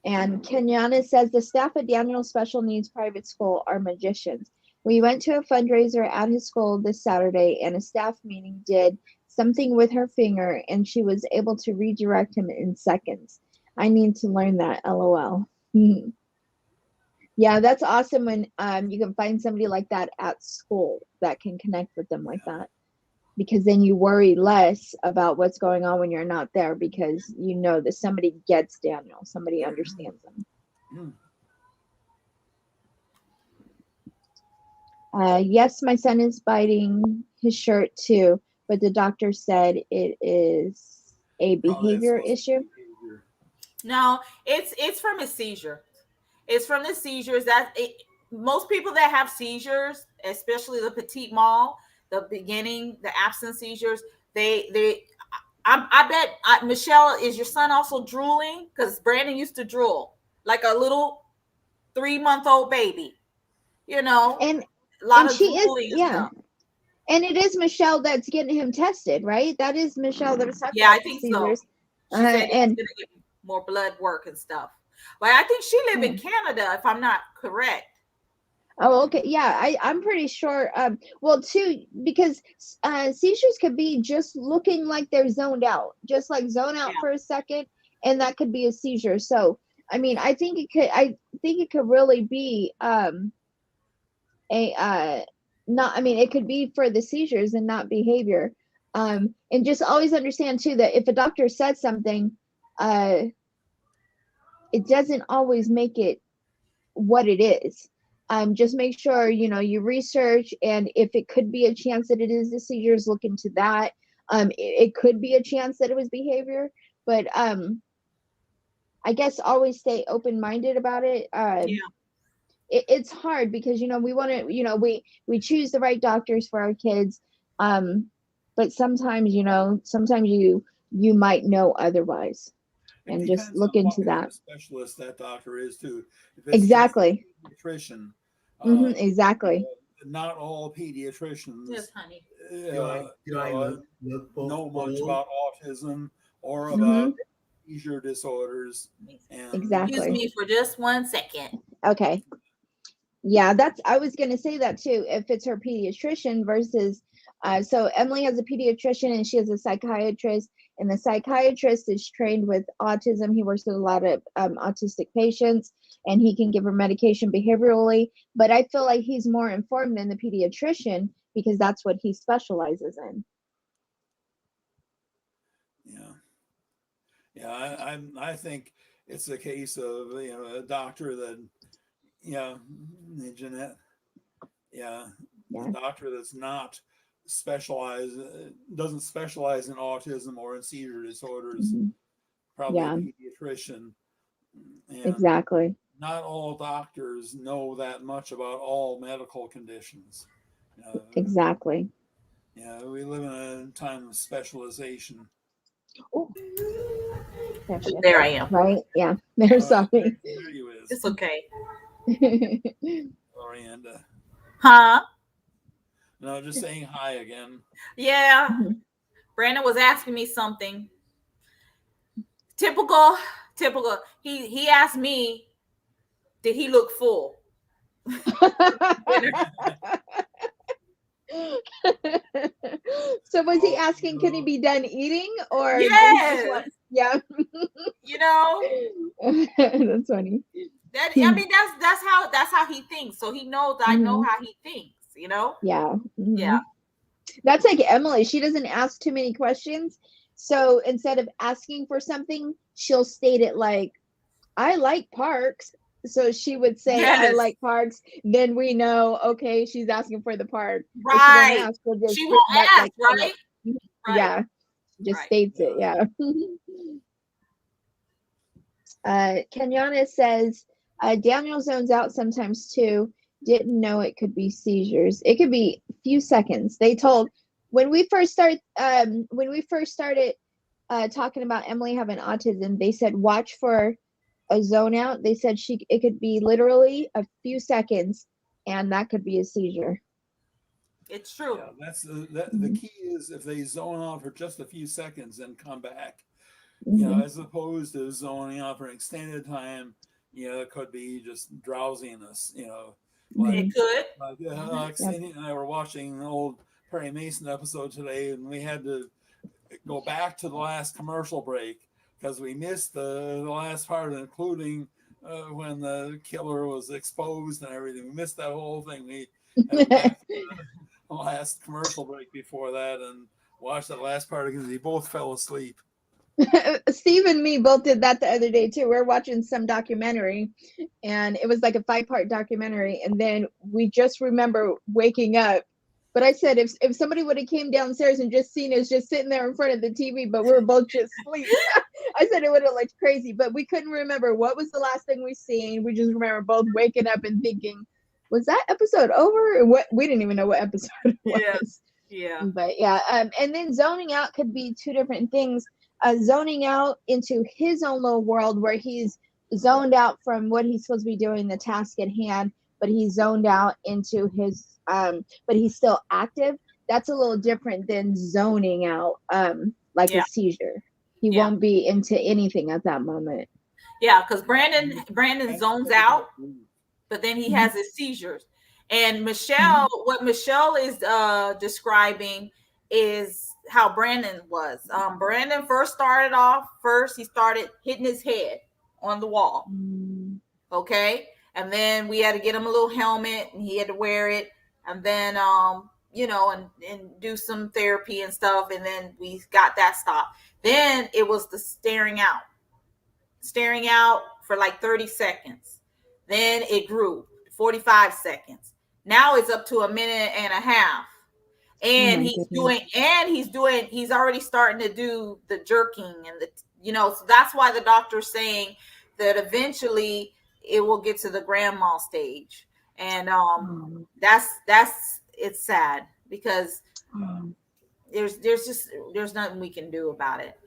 And Kenyana says the staff at Daniel's special needs private school are magicians. We went to a fundraiser at his school this Saturday, and a staff meeting did something with her finger, and she was able to redirect him in seconds. I need to learn that, LOL. Yeah, that's awesome when you can find somebody like that at school that can connect with them like that. Because then you worry less about what's going on when you're not there, because you know that somebody gets Daniel, somebody understands him. Yes, my son is biting his shirt too, but the doctor said it is a behavior issue. No, it's from his seizure. It's from the seizures most people that have seizures, especially the petit mal, the absent seizures, I bet Michelle, is your son also drooling? Because Brandon used to drool like a little 3-month-old baby, and a lot of she drooling. Is, yeah. And it is Michelle that's getting him tested, right? That is Michelle that was talking about I think seizures. So. She said and he's gonna get more blood work and stuff. But I think she lives in Canada, if I'm not correct. Oh, okay. Yeah, I'm pretty sure. Well, too, because seizures could be just looking like they're zoned out, just like zone out for a second, and that could be a seizure. So, I mean, I think it could really be it could be for the seizures and not behavior. And just always understand too that if a doctor says something, it doesn't always make it what it is. Just make sure, you research, and if it could be a chance that it is the seizures, look into that. It could be a chance that it was behavior, but I guess always stay open-minded about it. It's hard because, we want to, we choose the right doctors for our kids. But sometimes, you might know otherwise. And just look into that. Specialist that doctor is too. Exactly. Pediatrician. Exactly. Not all pediatricians. Yes, honey. Know much about autism or about seizure disorders. And exactly. Excuse me for just 1 second. Okay. Yeah, I was going to say that too. If it's her pediatrician versus So Emily has a pediatrician and she has a psychiatrist, and the psychiatrist is trained with autism. He works with a lot of autistic patients, and he can give her medication behaviorally. But I feel like he's more informed than the pediatrician because that's what he specializes in. I think it's a case of a doctor that Jeanette, a doctor that's not doesn't specialize in autism or in seizure disorders, probably a pediatrician. And exactly. Not all doctors know that much about all medical conditions. Exactly. Yeah, we live in a time of specialization. Oh, there I am. Right? Yeah. There's something. There you is. It's okay. Miranda. Huh? No, just saying hi again. Yeah. Brandon was asking me something. Typical. He asked me, did he look full? So was he asking, can he be done eating, or yes. Yeah. That's funny. I mean, that's how he thinks. So he knows I know how he thinks, Yeah. Yeah. That's like Emily. She doesn't ask too many questions. So instead of asking for something, she'll state it like, I like parks. So she would say, I like parks. Then we know, okay, she's asking for the park. Right. She won't ask, right? Yeah. She just states it. Yeah. Kenyana says, Daniel zones out sometimes too. Didn't know it could be seizures. It could be a few seconds. They told when we first started talking about Emily having autism, they said watch for a zone out. They said it could be literally a few seconds, and that could be a seizure. It's true. Yeah, that's the key is if they zone out for just a few seconds and come back, as opposed to zoning out for an extended time. It could be just drowsiness. It could. Like Cindy and I were watching an old Perry Mason episode today, and we had to go back to the last commercial break because we missed the last part, including when the killer was exposed and everything. We missed that whole thing. We had back to the last commercial break before that and watched that last part because we both fell asleep. Steve and me both did that the other day too. We're watching some documentary, and it was like a 5-part documentary, and then we just remember waking up. But I said if somebody would have came downstairs and just seen us just sitting there in front of the TV, but we were both just asleep, I said it would have looked crazy. But we couldn't remember what was the last thing we seen. We just remember both waking up and thinking, was that episode over? And what we didn't even know what episode it was. Yeah. But yeah, and then zoning out could be two different things. Zoning out into his own little world where he's zoned out from what he's supposed to be doing, the task at hand, but he's zoned out into his but he's still active. That's a little different than zoning out like a seizure. He won't be into anything at that moment. Yeah, because Brandon zones out, but then he has his seizures. And what Michelle is describing is how Brandon was. Brandon he started hitting his head on the wall. Okay. And then we had to get him a little helmet and he had to wear it. And then, and do some therapy and stuff. And then we got that stopped. Then it was the staring out for like 30 seconds. Then it grew 45 seconds. Now it's up to a minute and a half. And he's already starting to do the jerking and so that's why the doctor's saying that eventually it will get to the grandma stage. And it's sad because there's nothing we can do about it,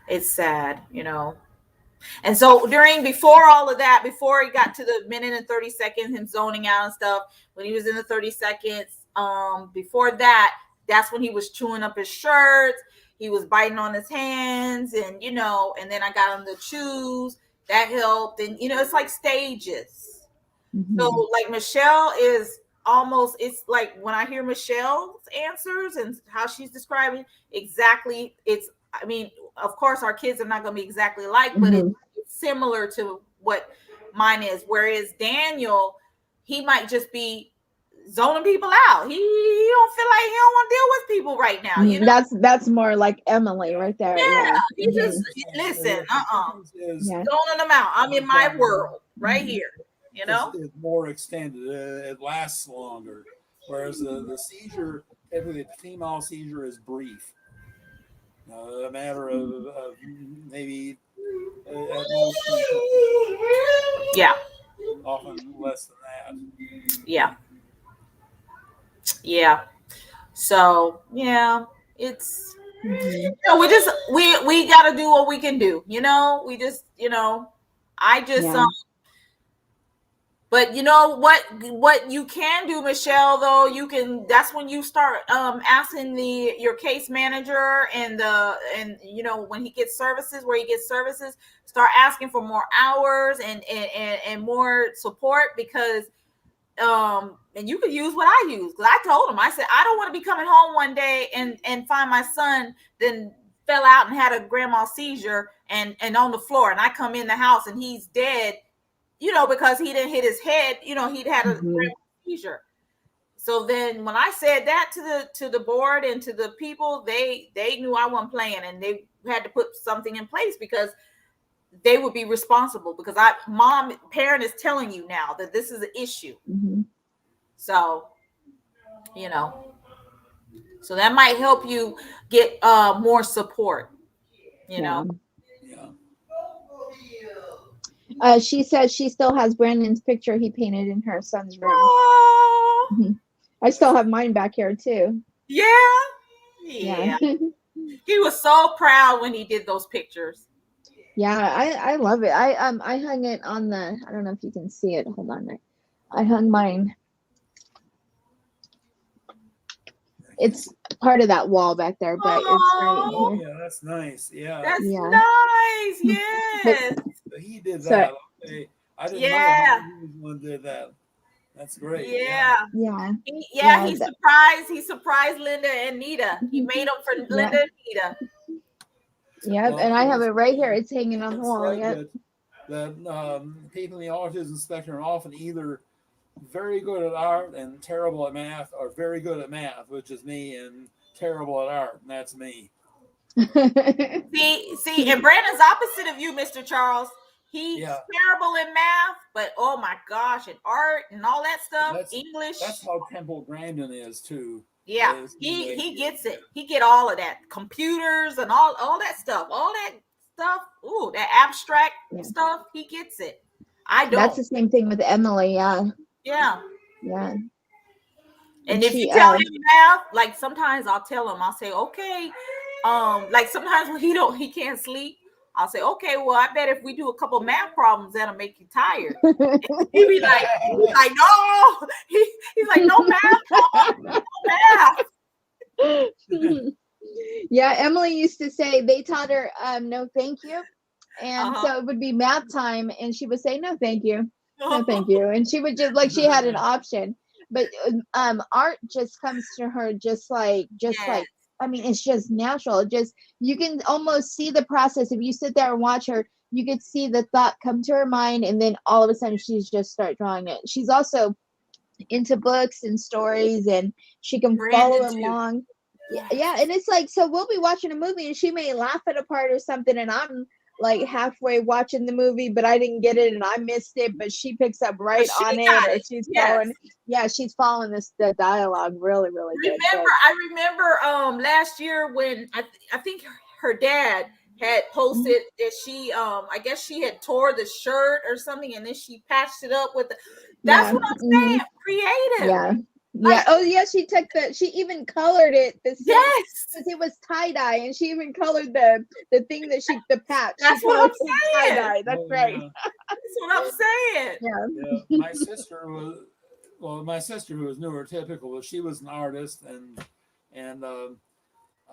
it's sad, And so before all of that, before he got to the minute and 30 seconds, him zoning out and stuff, when he was in the 30 seconds, before that, that's when he was chewing up his shirts. He was biting on his hands and then I got him the chews that helped. And, it's like stages. So like Michelle is almost, it's like when I hear Michelle's answers and how she's describing exactly, it's, I mean, of course our kids are not going to be exactly alike, but it's similar to what mine is. Whereas Daniel, he might just be zoning people out. He don't feel like he don't want to deal with people right now. You know, that's more like Emily right there. yeah. He just listen, zoning them out. I'm in my world right here. You know, it's more extended. It lasts longer, whereas the seizure, typically the female seizure, is brief. A matter of maybe at most, yeah, often less than that. yeah, yeah. So yeah, it's you know, we got to do what we can do. You know, we just I just but you know what you can do, Michelle, though, you can, that's when you start asking your case manager and you know, when he gets services, where he gets services, start asking for more hours and more support, because and you could use what I use, because I told him, I said, I don't want to be coming home one day and find my son then fell out and had a grandma seizure and on the floor, and I come in the house and he's dead, you know, because he didn't hit his head, you know, he'd had a grandma seizure. So then when I said that to the board and to the people, they knew I wasn't playing, and they had to put something in place, because they would be responsible, because parent is telling you now that this is an issue. So, you know, so that might help you get more support, you know. She says she still has Brandon's picture he painted in her son's room. I still have mine back here too. Yeah. He was so proud when he did those pictures. Yeah, I love it. I hung it on the, I don't know if you can see it. Hold on. I hung mine. It's part of that wall back there, but it's right here. Yeah, that's nice. Yeah. That's nice. Yes. But he did that. Okay. I didn't know he was one did that. That's great. He surprised Linda and Nita. He made them for Linda and Nita. Yep, and I have it right here. It's hanging on the wall. Right, that people in the autism spectrum are often either very good at art and terrible at math, or very good at math, which is me, and terrible at art, and that's me. see, and Brandon's opposite of you, Mr. Charles. He's terrible in math, but oh my gosh, and art and all that stuff, English. That's how Temple Grandin is too. Yeah, he gets it. He get all of that, computers and all that stuff, Ooh, that abstract stuff. He gets it. I don't. That's the same thing with Emily. Yeah. And if you tell him math, like sometimes I'll tell him, I'll say, okay, like sometimes when he can't sleep, I'll say, okay, well, I bet if we do a couple math problems, that'll make you tired. He'd be like, no. He's like, no math, no math. Yeah, Emily used to say they taught her no thank you. And so it would be math time, and she would say, no thank you. No thank you. And she would just, like, she had an option. But art just comes to her just like I mean, it's just natural. You can almost see the process. If you sit there and watch her, you could see the thought come to her mind, and then all of a sudden she's just start drawing it. She's also into books and stories, and she can follow along. Yeah, and it's like, so we'll be watching a movie, and she may laugh at a part or something, and I'm like halfway watching the movie, but I didn't get it and I missed it, but she picks up right on it, or she's following. Yeah, she's following the dialogue really, really good. I remember last year when I think her dad had posted that she I guess she had tore the shirt or something, and then she patched it up with that's what I'm saying. Creative. Yeah. Oh, yeah. She even colored it. Because it was tie dye, and she even colored the thing that the patch. That's what I'm saying. Tie-dye. That's right. Yeah. That's what I'm saying. Yeah. My sister who was neurotypical, she was an artist, and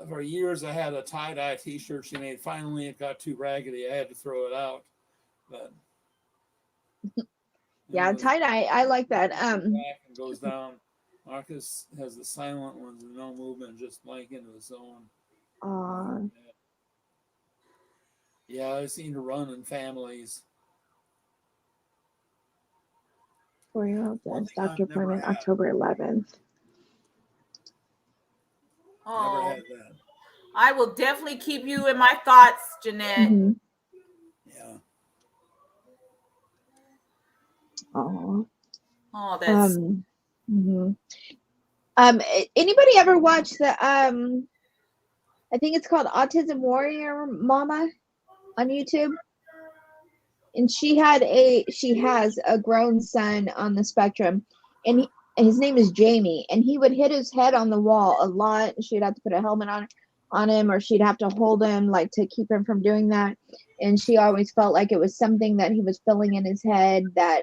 for years I had a tie dye T-shirt she made. Finally, it got too raggedy. I had to throw it out, but. Yeah, tie-dye. I like that. Back and goes down. Marcus has the silent ones with no movement, just blank into the zone. Yeah, I seem to run in families. 4-year-old says doctor appointment October 11th. Never Oh, had that. I will definitely keep you in my thoughts, Jeanette. Mm-hmm. Yeah. Oh, That's anybody ever watch the I think it's called Autism Warrior Mama on YouTube? And she has a grown son on the spectrum, and his name is Jamie, and he would hit his head on the wall a lot. She'd have to put a helmet on him, or she'd have to hold him like to keep him from doing that. And she always felt like it was something that he was filling in his head that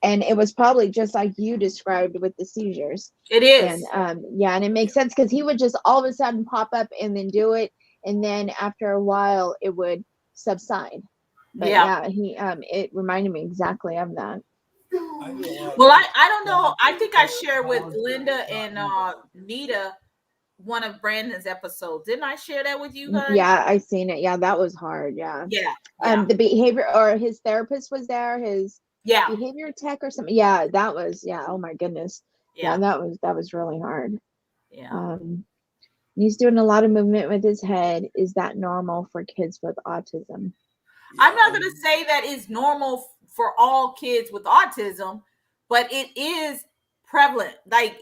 and it was probably just like you described with the seizures. It is. And and it makes sense because he would just all of a sudden pop up and then do it, and then after a while it would subside. But he it reminded me exactly of that. Well, I don't know. I think I shared with Linda and Nita one of Brandon's episodes. Didn't I share that with you guys? Yeah, I seen it. Yeah, that was hard. Yeah. The behavior, or his therapist was there, his behavior tech or something. Yeah, that was oh my goodness. Yeah, that was really hard. Yeah. He's doing a lot of movement with his head. Is that normal for kids with autism? I'm not going to say that it's normal for all kids with autism, but it is prevalent. Like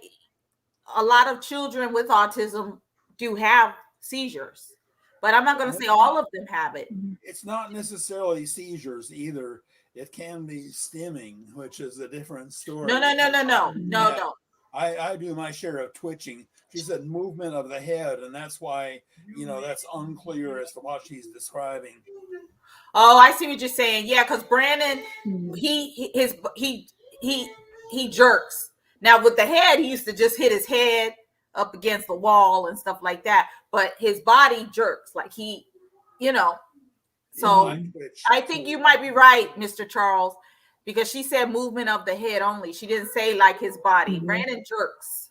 a lot of children with autism do have seizures, but I'm not going to say all of them have it. It's not necessarily seizures either. It can be stimming, which is a different story. No. I do my share of twitching. She said movement of the head, and that's why, that's unclear as to what she's describing. Oh, I see what you're saying. Yeah, because Brandon, he jerks. Now with the head, he used to just hit his head up against the wall and stuff like that. But his body jerks, like he, So I think you might be right, Mr. Charles, because she said movement of the head only. She didn't say like his body. Brandon jerks.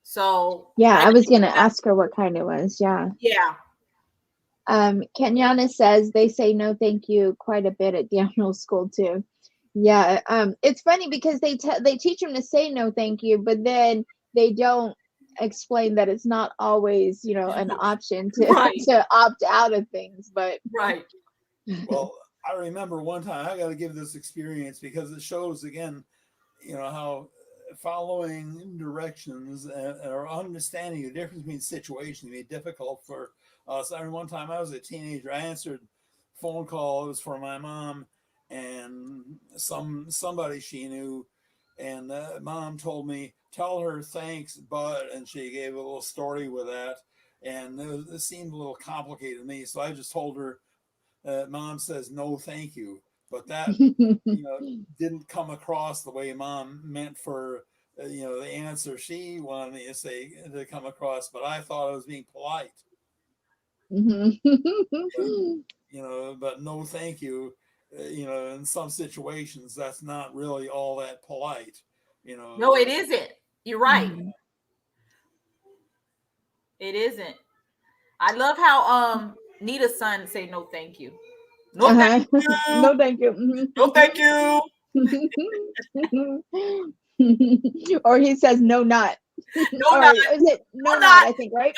So I was gonna ask her what kind it was. Yeah. Kenyana says they say no thank you quite a bit at Daniel's school too. Yeah, it's funny because they teach them to say no thank you, but then they don't explain that it's not always an option to opt out of things. But well, I remember one time, I got to give this experience because it shows again, how following directions or understanding the difference between situations can be difficult for us. I remember one time I was a teenager, I answered phone call. It was for my mom and somebody she knew, and mom told me, tell her thanks, but, and she gave a little story with that, and it seemed a little complicated to me, so I just told her, mom says no thank you, but that didn't come across the way mom meant for the answer she wanted me to say to come across, but I thought I was being polite. But no thank you, in some situations that's not really all that polite. No, it isn't. You're right. It isn't. I love how Nita's son say no thank you. No thank you. No thank you. No thank you. Or he says no not. No not. Is it no not? I think, right?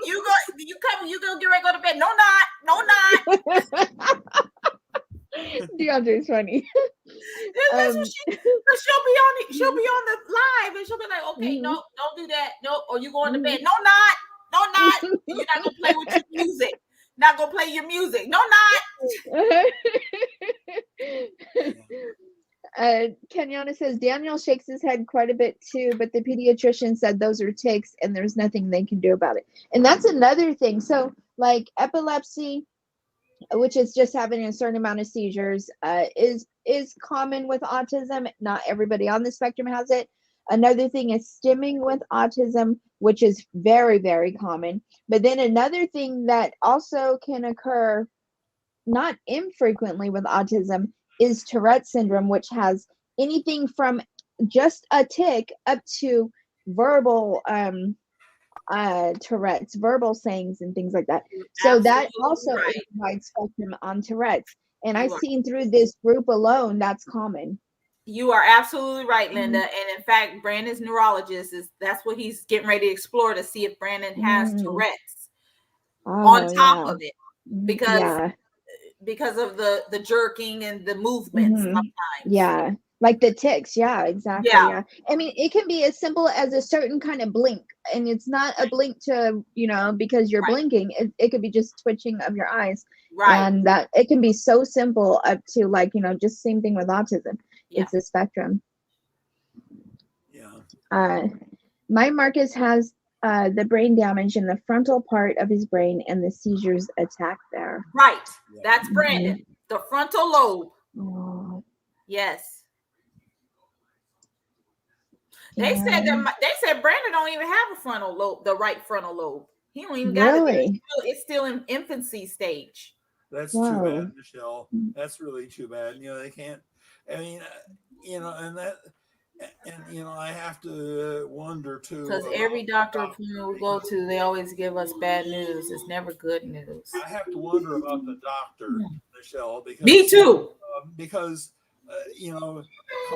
You go get ready to go to bed. No not. DeAndre's funny. She'll be on the live and she'll be like, okay, no, don't do that. No, or you going to bed. No not. You're not gonna play with your music. Not gonna play your music. No not. Kenyana says Daniel shakes his head quite a bit too, but the pediatrician said those are tics and there's nothing they can do about it. And that's another thing. So like epilepsy, which is just having a certain amount of seizures, is common with autism. Not everybody on the spectrum has it. Another thing is stimming with autism, which is very, very common. But then another thing that also can occur not infrequently with autism is Tourette syndrome, which has anything from just a tick up to verbal Tourette's, verbal sayings and things like that. So that Absolutely also right. is wide spectrum on Tourette's. And I've You are. seen through this group alone, that's common. You are absolutely right, Linda. And in fact, Brandon's neurologist that's what he's getting ready to explore, to see if Brandon has Tourette's on top of it, because of the jerking and the movements sometimes. Yeah. Like the ticks. Yeah, exactly. Yeah. Yeah. I mean, it can be as simple as a certain kind of blink, and it's not a blink to, because you're blinking. It could be just twitching of your eyes. Right. And that it can be so simple up to like, just same thing with autism. Yeah. It's a spectrum. Yeah. My Marcus has the brain damage in the frontal part of his brain, and the seizures attack there. Right. That's Brandon. The frontal lobe. Oh. Yes. They said Brandon don't even have a frontal lobe, the right frontal lobe. He don't even got it. It's still in infancy stage. That's too bad, Michelle. That's really too bad. They can't. I mean, and I have to wonder too. Because every doctor we go to, they always give us bad news. It's never good news. I have to wonder about the doctor, Michelle. Because me too. Because come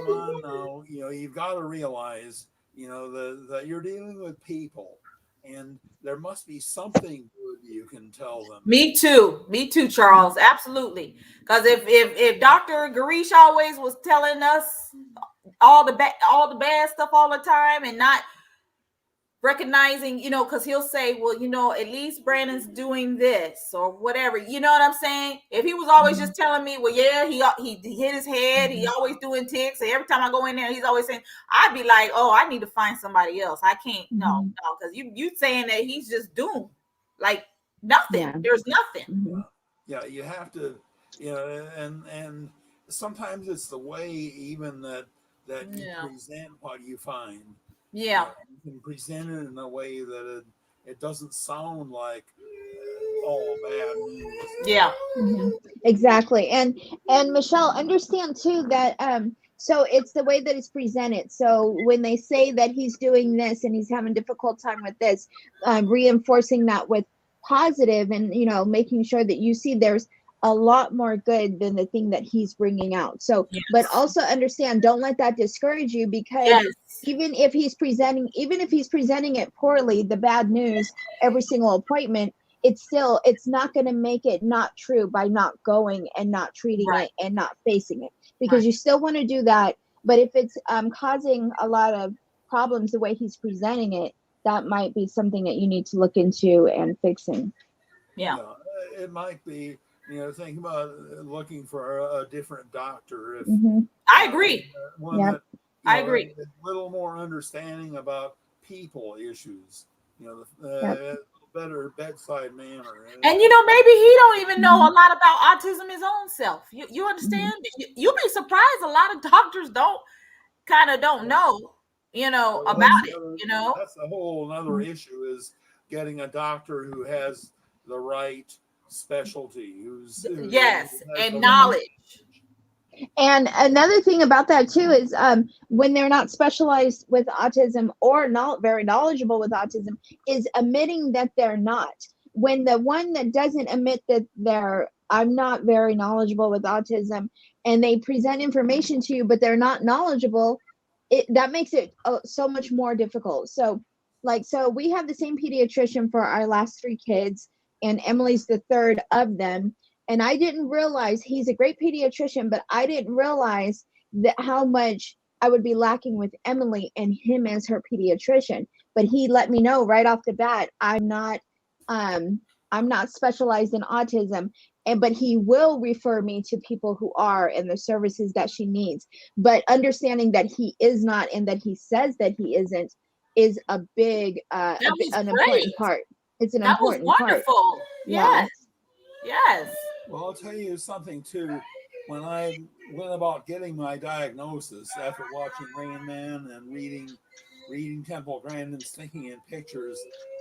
on now. You've got to realize, that you're dealing with people, and there must be something good you can tell them. Me too, Charles. Absolutely. Because if Dr. Garish always was telling us all the bad stuff all the time and not recognizing, because he'll say, well, at least Brandon's doing this or whatever. You know what I'm saying? If he was always just telling me, well, yeah, he hit his head, he always doing ticks, and every time I go in there, he's always saying, I'd be like, oh, I need to find somebody else. I can't, no, because you saying that he's just doomed, like nothing. Yeah. There's nothing. Yeah, you have to, and sometimes it's the way even that you present what you find. Yeah. You can present it in a way that it doesn't sound like all bad news. Yeah. Exactly. And Michelle, understand too that so it's the way that it's presented. So when they say that he's doing this and he's having a difficult time with this, reinforcing that with positive and making sure that you see there's a lot more good than the thing that he's bringing out. So but also understand, don't let that discourage you, because even if he's presenting it poorly, the bad news every single appointment, it's not going to make it not true by not going and not treating it and not facing it, because you still want to do that. But if it's causing a lot of problems the way he's presenting it, that might be something that you need to look into and fixing. Yeah, it might be. Think about looking for a different doctor. If I agree. I agree. A little more understanding about people issues. Better bedside manner. And maybe he don't even know a lot about autism his own self. You understand? You'll be surprised. A lot of doctors don't know, about it. That's a whole other issue, is getting a doctor who has the right specialty, and knowledge. And another thing about that too is when they're not specialized with autism or not very knowledgeable with autism, is admitting that they're not. When the one that doesn't admit that I'm not very knowledgeable with autism, and they present information to you but they're not knowledgeable, that makes it so much more difficult. So we have the same pediatrician for our last 3 kids, and Emily's the third of them. And I didn't realize, he's a great pediatrician, but I didn't realize that how much I would be lacking with Emily and him as her pediatrician. But he let me know right off the bat, I'm not specialized in autism, but he will refer me to people who are, and the services that she needs. But understanding that he is not, and that he says that he isn't, is a big an important part. It's an important part. That was wonderful. Yes. Well, I'll tell you something too. When I went about getting my diagnosis after watching Rain Man and reading Temple Grandin's Thinking in Pictures,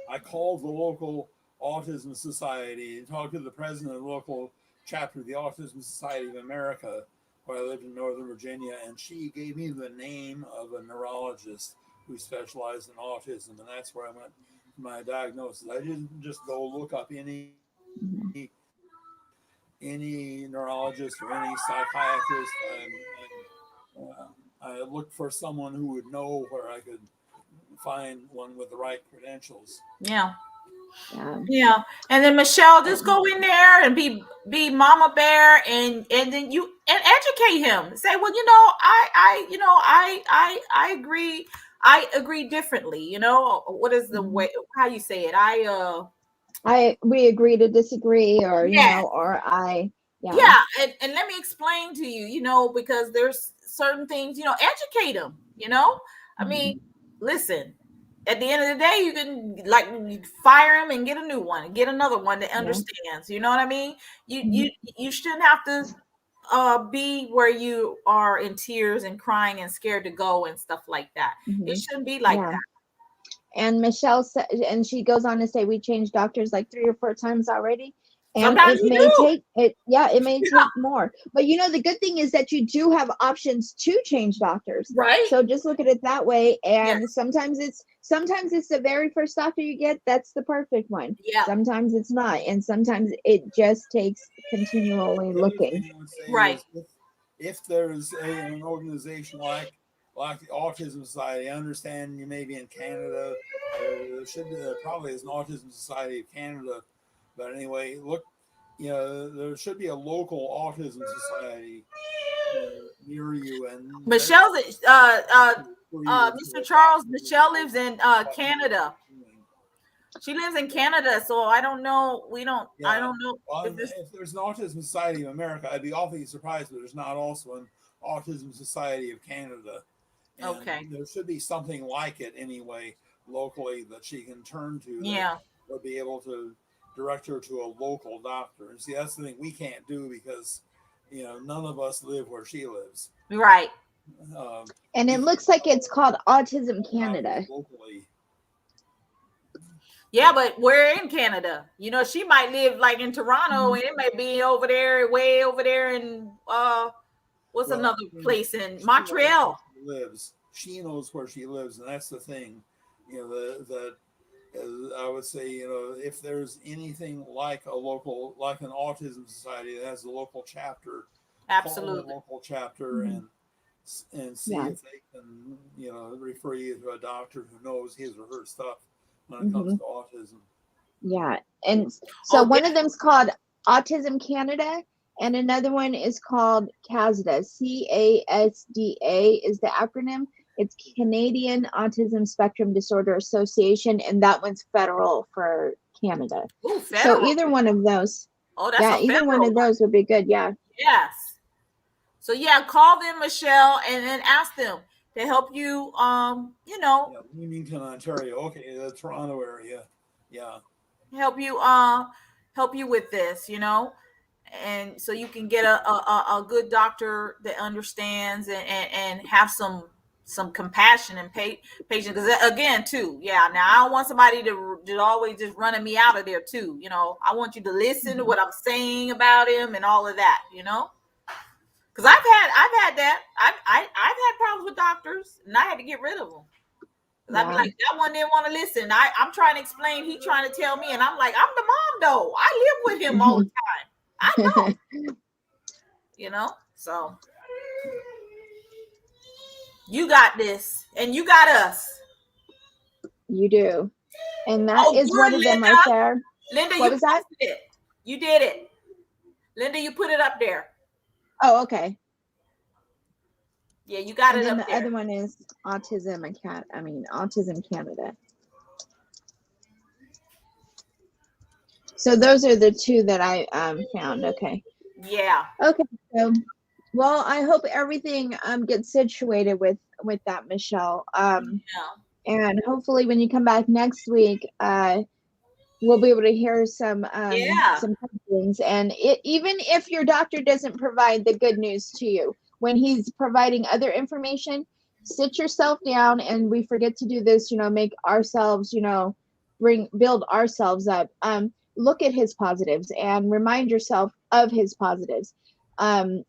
I called the local Autism Society and talked to the president of the local chapter of the Autism Society of America, where I lived in Northern Virginia, and she gave me the name of a neurologist who specialized in autism, and that's where I went for my diagnosis. I didn't just go look up any neurologist or any psychiatrist. I looked for someone who would know where I could find one with the right credentials. Yeah. Yeah. And then Michelle, just go in there and be mama bear, and then you educate him. Say, well, I agree. I agree differently. What is the way, how you say it? We agree to disagree, or yeah. Yeah, and let me explain to you, because there's certain things, educate them, I mean, listen, at the end of the day, you can fire him and get a new one and get another one that understands, you know what I mean? You shouldn't have to be where you are in tears and crying and scared to go and stuff like that. It shouldn't be like that. And Michelle said, and she goes on to say, we changed doctors like 3 or 4 times already. And sometimes it may take it. Yeah, it may take more. But the good thing is that you do have options to change doctors. Right. So just look at it that way. And sometimes it's the very first doctor you get, that's the perfect one. Yeah. Sometimes it's not. And sometimes it just takes continually looking. Right. If there's an organization like the Autism Society, I understand you may be in Canada. There probably is an Autism Society of Canada. But anyway, look, there should be a local autism society near you. And Michelle's, Mr. Charles, Michelle lives in Canada. She lives in Canada, so I don't know. I don't know. Well, if there's an Autism Society of America, I'd be awfully surprised, but there's not also an Autism Society of Canada. And okay. There should be something like it anyway, locally, that she can turn to. Yeah. Or be able to direct her to a local doctor. And see, that's the thing we can't do because, none of us live where she lives. Right. And it looks like it's called Autism Canada. Locally. Yeah, but we're in Canada. She might live like in Toronto, and it may be over there, way over there in what's another place in Montreal. She knows where she lives, and that's the thing. I would say, if there's anything like an autism society that has a local chapter, absolutely, call the local chapter and see if they can, refer you to a doctor who knows his or her stuff when it comes to autism. Yeah, and so one of them's called Autism Canada, and another one is called CASDA. CASDA is the acronym. It's Canadian Autism Spectrum Disorder Association, and that one's federal for Canada. Ooh, federal. So either one of those. Oh, that's either one of those would be good. Yeah. Yes. So call them, Michelle, and then ask them to help you. Leamington, Ontario. Okay, the Toronto area. Yeah. Help you with this, and so you can get a good doctor that understands and have some compassion and patience, because again too, now I don't want somebody to always just running me out of there too. I want you to listen to what I'm saying about him and all of that, because I've had that. I've had problems with doctors, and I had to get rid of them. I'd be like, that one didn't want to listen. I'm trying to explain, he trying to tell me, and I'm like, I'm the mom though, I live with him all the time, I know. So you got this, and you got us. You do. And that is one of them right there. Linda, what was that? You did it. Linda, you put it up there. Oh, okay. Yeah, you got it up there. The other one is Autism Canada. So those are the two that I found. Okay. Yeah. Okay. So, well, I hope everything gets situated with that, Michelle. And hopefully when you come back next week, we'll be able to hear some things. And even if your doctor doesn't provide the good news to you, when he's providing other information, sit yourself down, and we forget to do this, make ourselves, build ourselves up. Look at his positives and remind yourself of his positives. And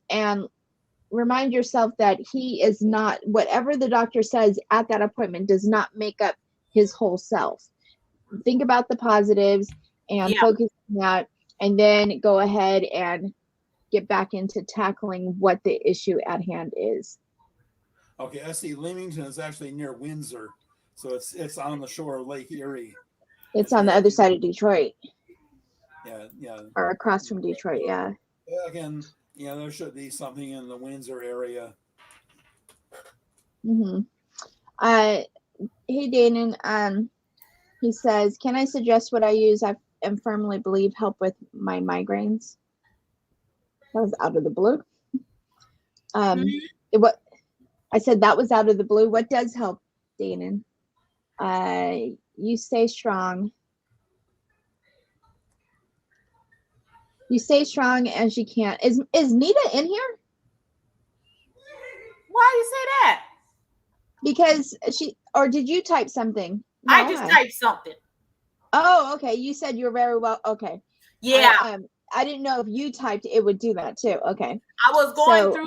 remind yourself that he is not, whatever the doctor says at that appointment does not make up his whole self. Think about the positives and focus on that, and then go ahead and get back into tackling what the issue at hand is. Okay, I see Leamington is actually near Windsor, so it's on the shore of Lake Erie. It's on the other side of Detroit. Yeah. Or across from Detroit, yeah. Again, there should be something in the Windsor area. Mm-hmm. Hey, Danon, he says, can I suggest what I use? I firmly believe help with my migraines. That was out of the blue. What I said, that was out of the blue. What does help, Danon? You stay strong. You stay strong as you can. Is Nita in here? Why you say that? Because or did you type something? No, I just typed something. Oh, okay. You said you're very well. Okay. Yeah. I didn't know if you typed it would do that too. Okay. I was going through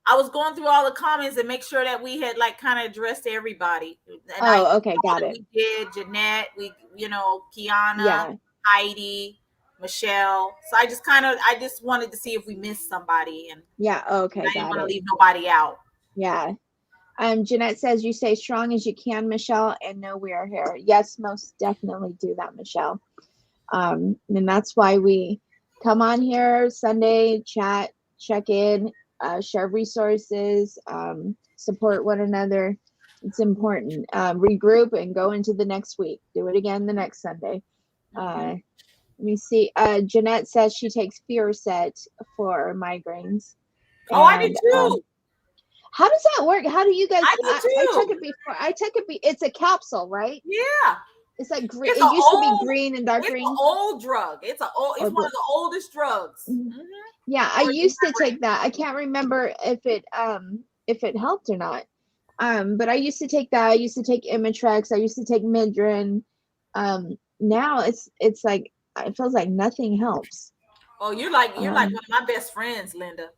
I was going through all the comments and make sure that we had like kind of addressed everybody. And okay, got it. We did Jeanette, Kiana, Heidi, Michelle. So I just wanted to see if we missed somebody, and okay, I didn't want to leave nobody out. Yeah. Jeanette says you stay strong as you can, Michelle, and know we are here. Yes, most definitely do that, Michelle. And that's why we come on here Sunday, chat, check in, share resources, support one another. It's important. Regroup and go into the next week. Do it again the next Sunday. Let me see. Jeanette says she takes Fiorset for migraines. I did too. How does that work? How do you guys? I took it before. It's a capsule, right? Yeah. It's like green. It used to be green and dark green. It's an old drug. It's one of the oldest drugs. Mm-hmm. Yeah, I used to take that. I can't remember if it helped or not. But I used to take that. I used to take Imitrex. I used to take Midrin. Now it's like it feels like nothing helps. Oh, you're like one of my best friends, Linda,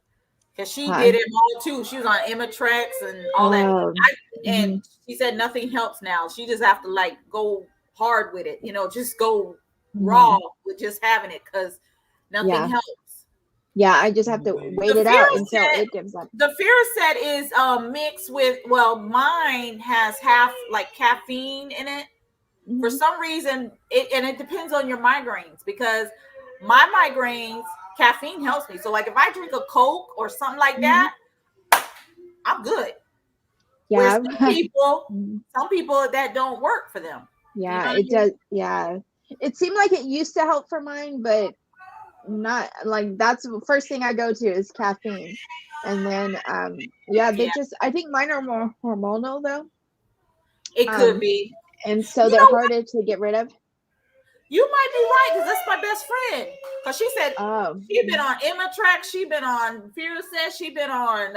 because she did it all too. She was on Imitrex and all that, and she said nothing helps now. She just have to like go hard with it, just go raw with just having it because nothing helps. Yeah, I just have to wait it out until it gives up. The Fiorset is mixed with, mine has half like caffeine in it. For some reason, it depends on your migraines, because my migraines, caffeine helps me. So like if I drink a Coke or something like that, I'm good. Yeah. Some people that don't work for them. Yeah, it does. Yeah. It seemed like it used to help for mine, but not like that's the first thing I go to is caffeine. And then I think mine are more hormonal though. It could be. And so they're harder to get rid of. You might be right, because that's my best friend. Because she said she's been on Imitrex, she's been on Fiorset, she's been on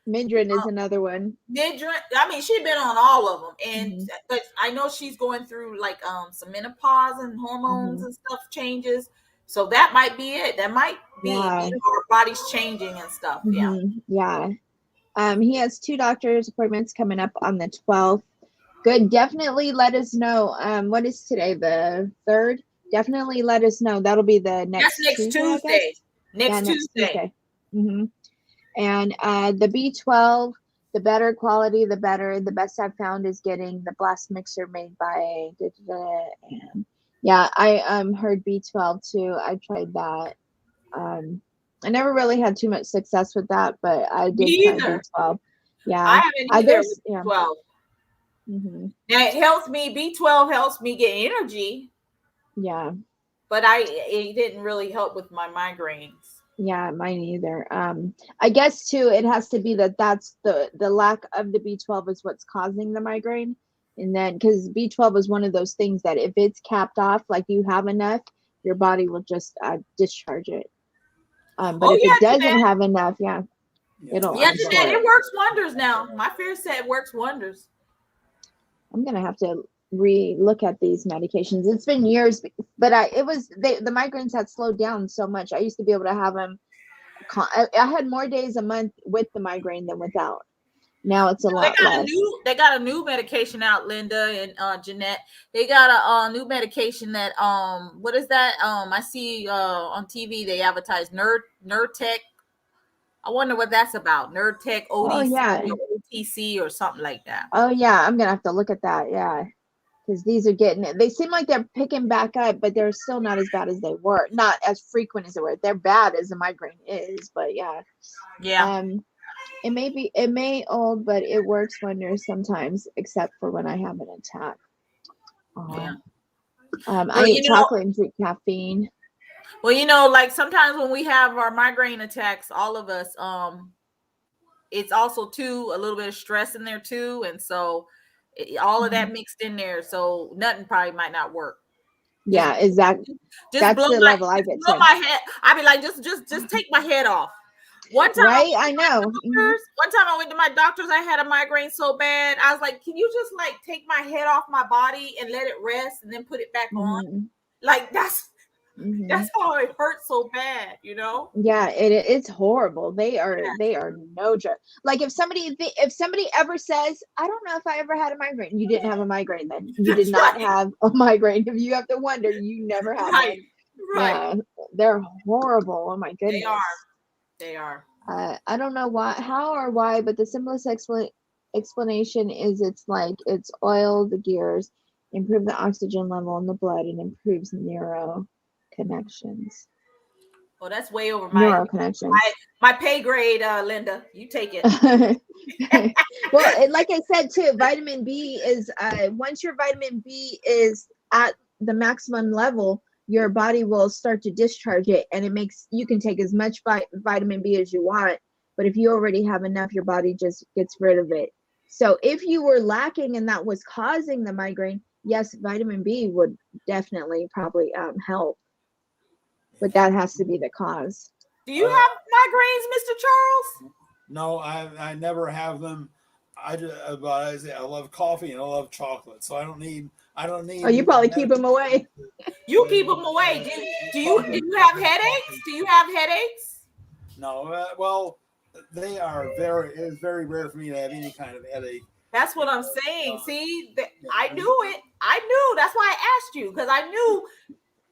Midrin is another one. Midrin, I mean, she's been on all of them, and but I know she's going through like some menopause and hormones and stuff changes. So that might be it. That might be our body's changing and stuff. Yeah. He has 2 doctor's appointments coming up on the 12th. Good. Definitely let us know. What is today? The 3rd? Definitely let us know. That'll be the next Tuesday. Next Tuesday. And the B12, the better quality, the better. The best I've found is getting the blast mixer made by. And I heard B12 too. I tried that. I never really had too much success with that, but I did try B12. Yeah, I haven't either with B12. Now it helps me. B12 helps me get energy. Yeah, but it didn't really help with my migraines. Yeah, mine either. I guess too, it has to be that's the lack of the B12 is what's causing the migraine. And then because B12 is one of those things that if it's capped off, like you have enough, your body will just discharge it. But if it doesn't have enough, it'll. It works wonders now. My Fiorset works wonders. I'm gonna have to re-look at these medications. It's been years, but the migraines had slowed down so much. I used to be able to have them I had more days a month with the migraine than without. Now it's a lot less. They got a new medication out, Linda and Jeanette. They got a new medication that what is that? I see on TV they advertise Nurtec. I wonder what that's about. Nurtec ODC or OTC or something like that. Oh yeah, I'm gonna have to look at that. Yeah, because these are they seem like they're picking back up, but they're still not as bad as they were. Not as frequent as they were. They're bad as the migraine is, but yeah. It may old, but it works wonders sometimes, except for when I have an attack. I eat chocolate and drink caffeine. Well, like sometimes when we have our migraine attacks, all of us, it's also too a little bit of stress in there too, and so all of that mixed in there, so nothing probably might not work. Yeah, exactly. That's the level I get to. My head. I'd be like, just take my head off. One time, right? I know. One time I went to my doctor's. I had a migraine so bad. I was like, "Can you just like take my head off my body and let it rest, and then put it back on?" Like that's how it hurts so bad, Yeah, it's horrible. They are no joke. Like if somebody ever says, "I don't know if I ever had a migraine," you didn't have a migraine then. You did not have a migraine. If you have to wonder, you never had one. Right. Yeah, they're horrible. Oh my goodness. They are. I don't know how or why, but the simplest explanation is it's oil the gears, improve the oxygen level in the blood, and improves neuro connections. Well, that's way over neuro connections. My pay grade, Linda. You take it. Well, like I said too, vitamin B is once your vitamin B is at the maximum level, your body will start to discharge it, and you can take as much vitamin B as you want, but if you already have enough, your body just gets rid of it. So if you were lacking and that was causing the migraine, yes, vitamin B would definitely probably help, but that has to be the cause. Do you have migraines, Mr. Charles? No, I never have them. I love coffee and I love chocolate, so I don't need. Oh, you probably keep them away. You keep them away. Do you have headaches? Do you have headaches? No. Well, they are it's very rare for me to have any kind of headache. That's what I'm saying. See, I knew it. I knew. That's why I asked you, because I knew.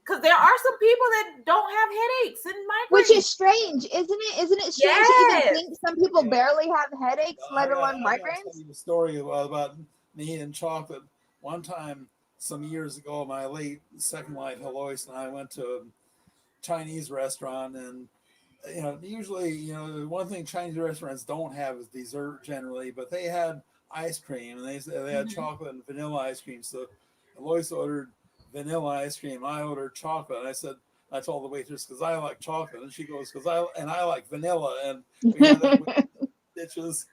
Because there are some people that don't have headaches and migraines. Which is strange, isn't it? Isn't it strange to even think some people barely have headaches, let alone migraines? I'll tell you a story about me and chocolate. One time, some years ago, my late second wife, Eloise, and I went to a Chinese restaurant, and usually, one thing Chinese restaurants don't have is dessert generally, but they had ice cream, and they had chocolate and vanilla ice cream. So Eloise ordered vanilla ice cream. I ordered chocolate. And I told the waitress, because I like chocolate, and she goes, I like vanilla, and we had that bitches.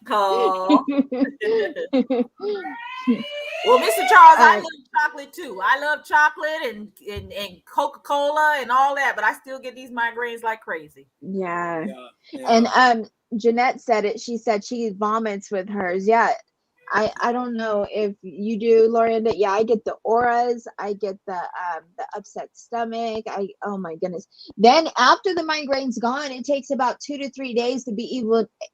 Oh. Well, Mr. Charles, I love chocolate too. I love chocolate and Coca-Cola and all that, but I still get these migraines like crazy. Yeah. And Jeanette said it. She said she vomits with hers. Yeah. I don't know if you do, Lorenda. Yeah, I get the auras. I get the upset stomach. Oh my goodness. Then after the migraine's gone, it takes about 2 to 3 days to be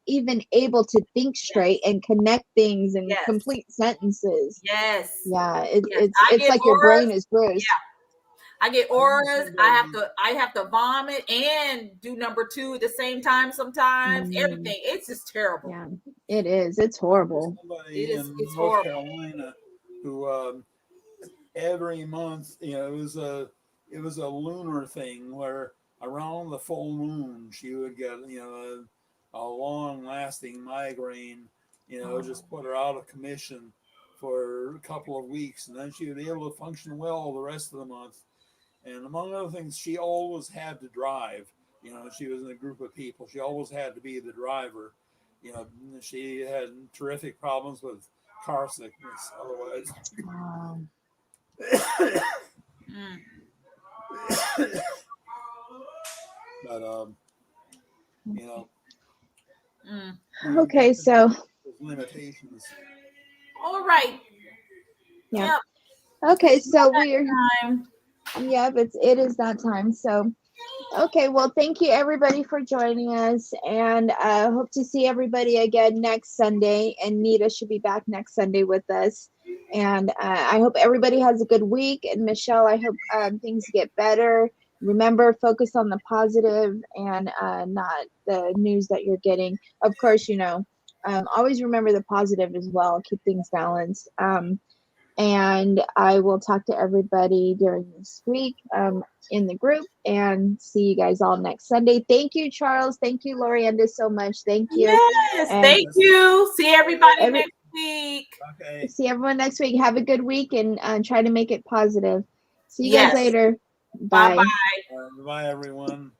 even able to think straight and connect things and complete sentences. Yes. Yeah. It's like your brain is bruised. Yeah. I get auras. I have to vomit and do number 2 at the same time sometimes. Everything. It's just terrible. Yeah, it is. It's horrible. Somebody in North Carolina who every month, it was a lunar thing where around the full moon she would get a long lasting migraine. Just put her out of commission for a couple of weeks, and then she would be able to function well the rest of the month. And among other things, she always had to drive. She was in a group of people. She always had to be the driver. She had terrific problems with car sickness otherwise. Wow. But okay, so limitations. All right. Yeah. Okay, so we're. Yep, it is that time. So Okay, well, thank you everybody for joining us, and hope to see everybody again next Sunday. And Nita should be back next Sunday with us. And I hope everybody has a good week. And Michelle, I hope things get better. Remember, focus on the positive and not the news that you're getting. Of course, always remember the positive as well. Keep things balanced. And I will talk to everybody during this week in the group, and see you guys all next Sunday. Thank you, Charles. Thank you, Lorienda, so much. Thank you. Yes, thank you. See everybody next week. Okay. See everyone next week. Have a good week, and try to make it positive. See you guys later. Bye. Bye-bye. Bye, everyone.